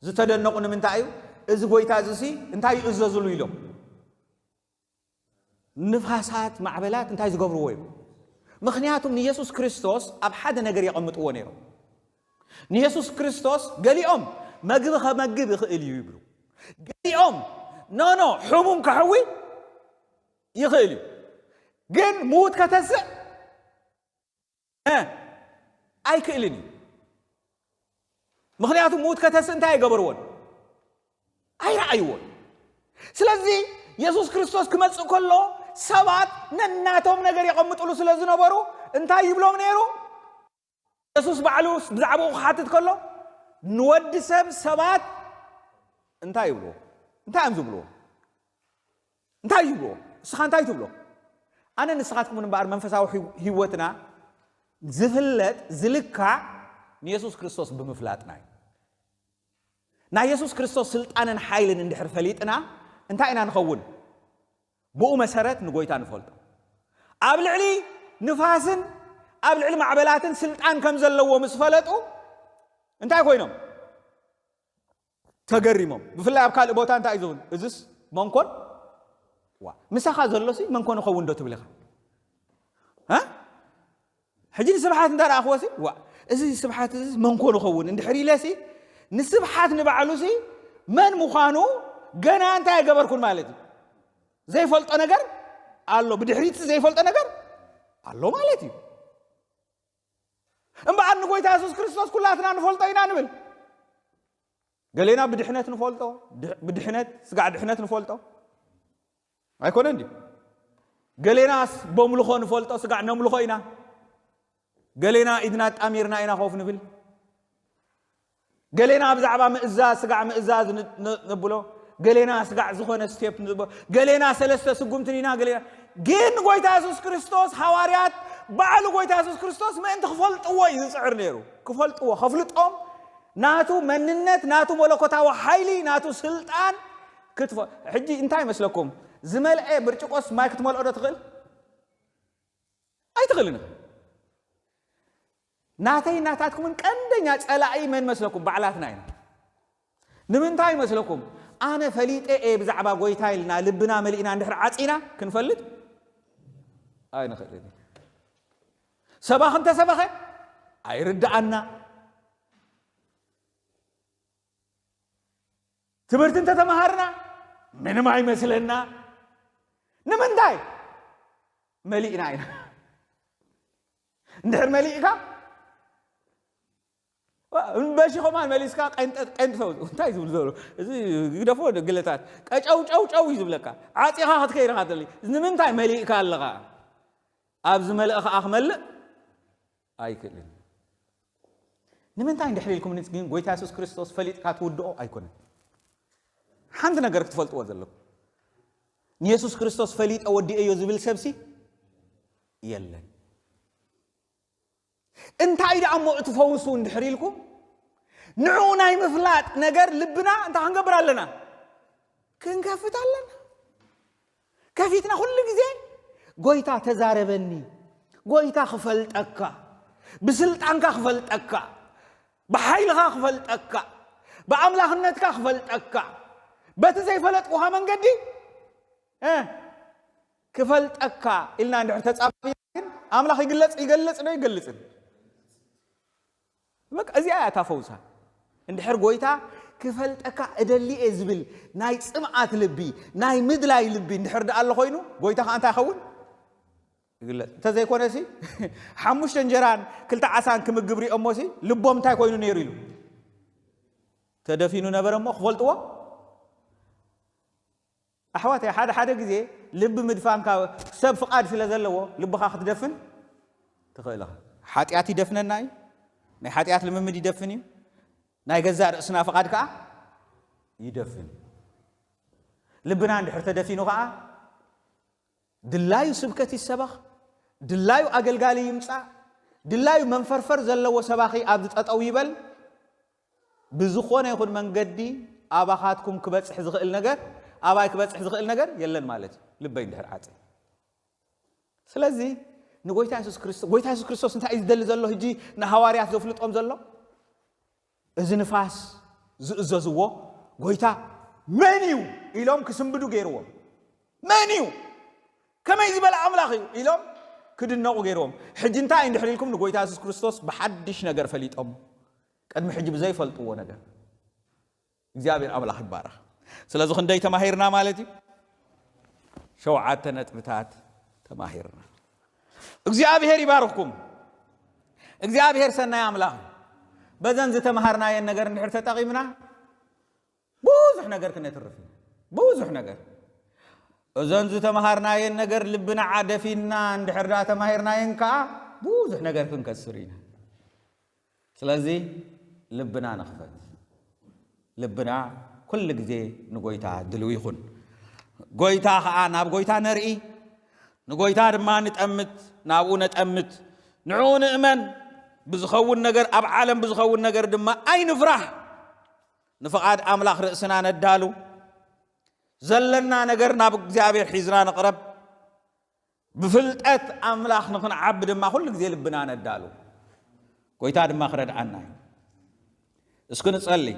ዝተደነቁ ንምንታይ እዩ እዚ ጎይታ እዚ እንታይ ይእዘዝሉ ኢሎም ንፋሳት ማዕበላት እንታይ ዝገብርዎ እዩ ምክንያቱም ኢየሱስ ክርስቶስ ኣብ ሓደ ነገር ይቀምጥዎ ነይሩ ኢየሱስ ክርስቶስ ገሊኦም መግብ ከመግብ ይኽእል እዩ ይብሉ ገሊኦም ኖ ሕሙም ከሕዊ ይኽእል እዩ ግን ሙት ከተስዕ ኣይክእልን ምክንያቱም ሙት ከተስ እንታይ ይገበርዎን አይራእይዎን ስለዚህ ኢየሱስ ክርስቶስ ክመጽእ ከሎ ሰባት ነናቶም ነገር ይቀምጥሉ ስለዝነበሩ እንታይ ይብሎም ነይሩ ኢየሱስ ባዕሉ ብዛዕባኡ ክሓትት ከሎ ንወዲ ሰብ ሰባት እንታይ ይብሎ እንታይ ዝብሎ እንታይ ይብሎ እስኻ እንታይ ትብሎ ኣነ ንስኻትኩም እንባር መንፈሳዊ ህይወትና ዝፍለጥ ዝልካዕ ንኢየሱስ ክርስቶስ ብምፍላጥና ናይ ኢየሱስ ክርስቶስ ስልጣንን ሓይልን እንድሕር ፈሊጥና እንታይ ኢና ንኸውን ብኡ መሰረት ንጎይታ ንፈልጦ ኣብ ልዕሊ ንፋስን ኣብ ልዕሊ ማዕበላትን ስልጣን ከም ዘለዎ ምስ ፈለጡ እንታይ ኮይኖም ተገሪሞም ብፍላይ ኣብ ካልእ ቦታ እንታይ ዝውን እዝስ መንኮን ምሳኻ ዘሎሲ መንኮን ይኸውን ዶ ትብልኻ ሕጂ ንስብሓት እንዳረኣኽዎሲ እዚ ስብሓት እዚ መንኮን ይኸውን እንድሕር ኢለሲ ንስብሓት ንባዕሉሲ መን ምዃኑ ገና እንታይ ገበርኩን ማለት እዩ ዘይፈልጦ ነገር ኣሎ ብድሕሪት ዘይፈልጦ ነገር ኣሎ ማለት እዩ እምበኣር ንጎይታ ኢየሱስ ክርስቶስ ኩላትና ንፈልጦ ኢና ንብል ገሌና ብድሕነት ንፈልጦ ብድሕነት ስጋዕ ድሕነት ንፈልጦ ኣይኮነ እንዲ ገሌናስ በምልኾ ንፈልጦ ስጋዕ ነምልኾ ኢና ገሌና ኢድና ጣሚርና ኢና ኸውፍ ንብል ገሌና ብዛዕባ ምእዛዝ ስጋዕ ምእዛዝ ንብሎ ገሌና ስጋዕ ዝኾነ ስቴፕ ንብሎ ገሌና ሰለስተ ስጉምትን ኢና ገሌና ግን ጎይታ ኢየሱስ ክርስቶስ ሐዋርያት ባዕሉ ጎይታ ኢየሱስ ክርስቶስ ምእንቲ ክፈልጥዎ እዩ ዝፅዕር ነይሩ ክፈልጥዎ ከፍልጦም ናቱ መንነት ናቱ መለኮታዊ ሓይሊ ናቱ ስልጣን ክትፈ ሕጂ እንታይ ይመስለኩም ዝመልአ ብርጭቆስ ማይ ክትመልኦ ዶ ትኽእል ኣይትኽእልን ናተይ ናታትኩምን ቀንደኛ ጸላኢ መን መስለኩም ባዕላትና ኢና ንምንታይ ይመስለኩም ኣነ ፈሊጠ ብዛዕባ ጎይታ ኢልና ልብና መሊእና እንድሕር ዓፂና ክንፈልጥ ኣይንኽእልን ሰባኽ እንተሰበኸ ኣይርዳኣና ትምህርቲ እንተተማሃርና ምንም ኣይመስለና ንምንታይ መሊእና ኢና እንድሕር መሊእካ በሽኾማን መሊስካ ቀንጥተው እንታይ ዝብል ዘሎ እዚ ግደፎ ግለታት ቀጨው ጨው ጨው ይዝብለካ ዓፂኻ ክትከይርኻ ተሊ ንምንታይ መሊእካ ኣለኻ ኣብ ዝመልእኻ ክመልእ ኣይክእልን ንምንታይ እንድሕር ኢልኩም ግን ጎይታ ኢየሱስ ክርስቶስ ፈሊጥካ ትውድኦ ኣይኮነን ሓንቲ ነገር ክትፈልጥዎ ዘለኩም ንኢየሱስ ክርስቶስ ፈሊጠ ወዲአ እዩ ዝብል ሰብሲ የለን እንታይ ደኣ ሞ እትፈውሱ እንድሕር ኢልኩም ንዑ ናይ ምፍላጥ ነገር ልብና እንታይ ክንገብር ኣለና ክንከፍት ኣለና ከፊትና ኩሉ ግዜ ጎይታ ተዛረበኒ ጎይታ ክፈልጠካ ብስልጣንካ ክፈልጠካ ብሓይልኻ ክፈልጠካ ብኣምላኽነትካ ክፈልጠካ በቲ ዘይፈለጥኩኻ መንገዲ ክፈልጠካ ኢልና እንድሕር ተጻቢን ኣምላኽ ይገልጽ ነው ይገልጽን በቃ እዚኣ ታፈውሳ እንድሕር ጎይታ ክፈልጠካ እደሊኤ ዝብል ናይ ጽምዓት ልቢ ናይ ምድላይ ልቢ እንድሕር ደኣ ኮይኑ ጎይታ እንታይ ይኸውን ይግለጽ ተዘይኮነሲ ሓሙሽተ እንጀራን ክልተ ዓሳን ክምግብ ሪኦሞሲ ልቦም እንታይ ኮይኑ ነይሩ ኢሉ ተደፊኑ ነበረ እሞ ክፈልጥዎ ኣሕዋተይ ሓደ ግዜ ልቢ ምድፋንካ ሰብ ፍቓድ ስለ ዘለዎ ልብኻ ክትደፍን ትኽእል ኢኻ ሓጢኣት ይደፍነና እዩ ናይ ሓጢኣት ልምምድ ይደፍን እዩ ናይ ገዛእ ርእስና ፍቓድ ከዓ ይደፍን ልብና እንድሕር ተደፊኑ ከዓ ድላዩ ስብከት ይሰበኽ ድላዩ ኣገልጋሊ ይምፃእ ድላዩ መንፈርፈር ዘለዎ ሰባኺ ኣብ ዝጠጠው ይበል ብዝኾነ ይኹን መንገዲ ኣባኻትኩም ክበፅሕ ዝኽእል ነገር ኣባይ ክበፅሕ ዝኽእል ነገር የለን ማለት እዩ ልበይ እንድሕር ዓፀ ስለዚ ንጎይታ ኢየሱስ ክርስቶስ እንታይ ዝደሊ ዘሎ ሕጂ ንሐዋርያት ዘፍልጦም ዘሎ እዚ ንፋስ ዝእዘዝዎ ጎይታ መን እዩ ኢሎም ክስንብዱ ገይርዎም መን እዩ ከመይ ዝበለ ኣምላኽ እዩ ኢሎም ክድነቑ ገይርዎም ሕጂ እንታይ እንድሕር ኢልኩም ንጎይታ ኢየሱስ ክርስቶስ ብሓድሽ ነገር ፈሊጦም ቀድሚ ሕጂ ብዘይፈልጥዎ ነገር እግዚአብሔር ኣምላኽ ይባረኽ ስለዚ ክንደይ ተማሂርና ማለት እዩ 7 ነጥብታት ተማሂርና እግዚአብሔር ይባርክኩም እግዚአብሔር ሰናይ ኣምላኽ بزن زتمهرنا ينجر نحرت تقيمنا بوزح نجر كنا ترفين بوزح نجر أزن زتمهرنا ينجر لبنا عادفينا عند حرات مهرنا ينكا بوزح نجر كن كسرين سلازي لبنا نخفت لبنا كل جزء نقويتها دلويخون قويتها أنا بقويتها نرئي نقويتها ما نتأمت نابو نتأمت نعون إمن بزخون نجر أب عالم بزخون نجر دم أي نفرح نفقد أملاخ رأسنا ندالو زلنا نجر نابو زابير حزنا نقرب بفلتات أملاخ نكون عبد ما كل جزء لبنا ندالو قويتها دم ما خرج عنا اسكن تصلي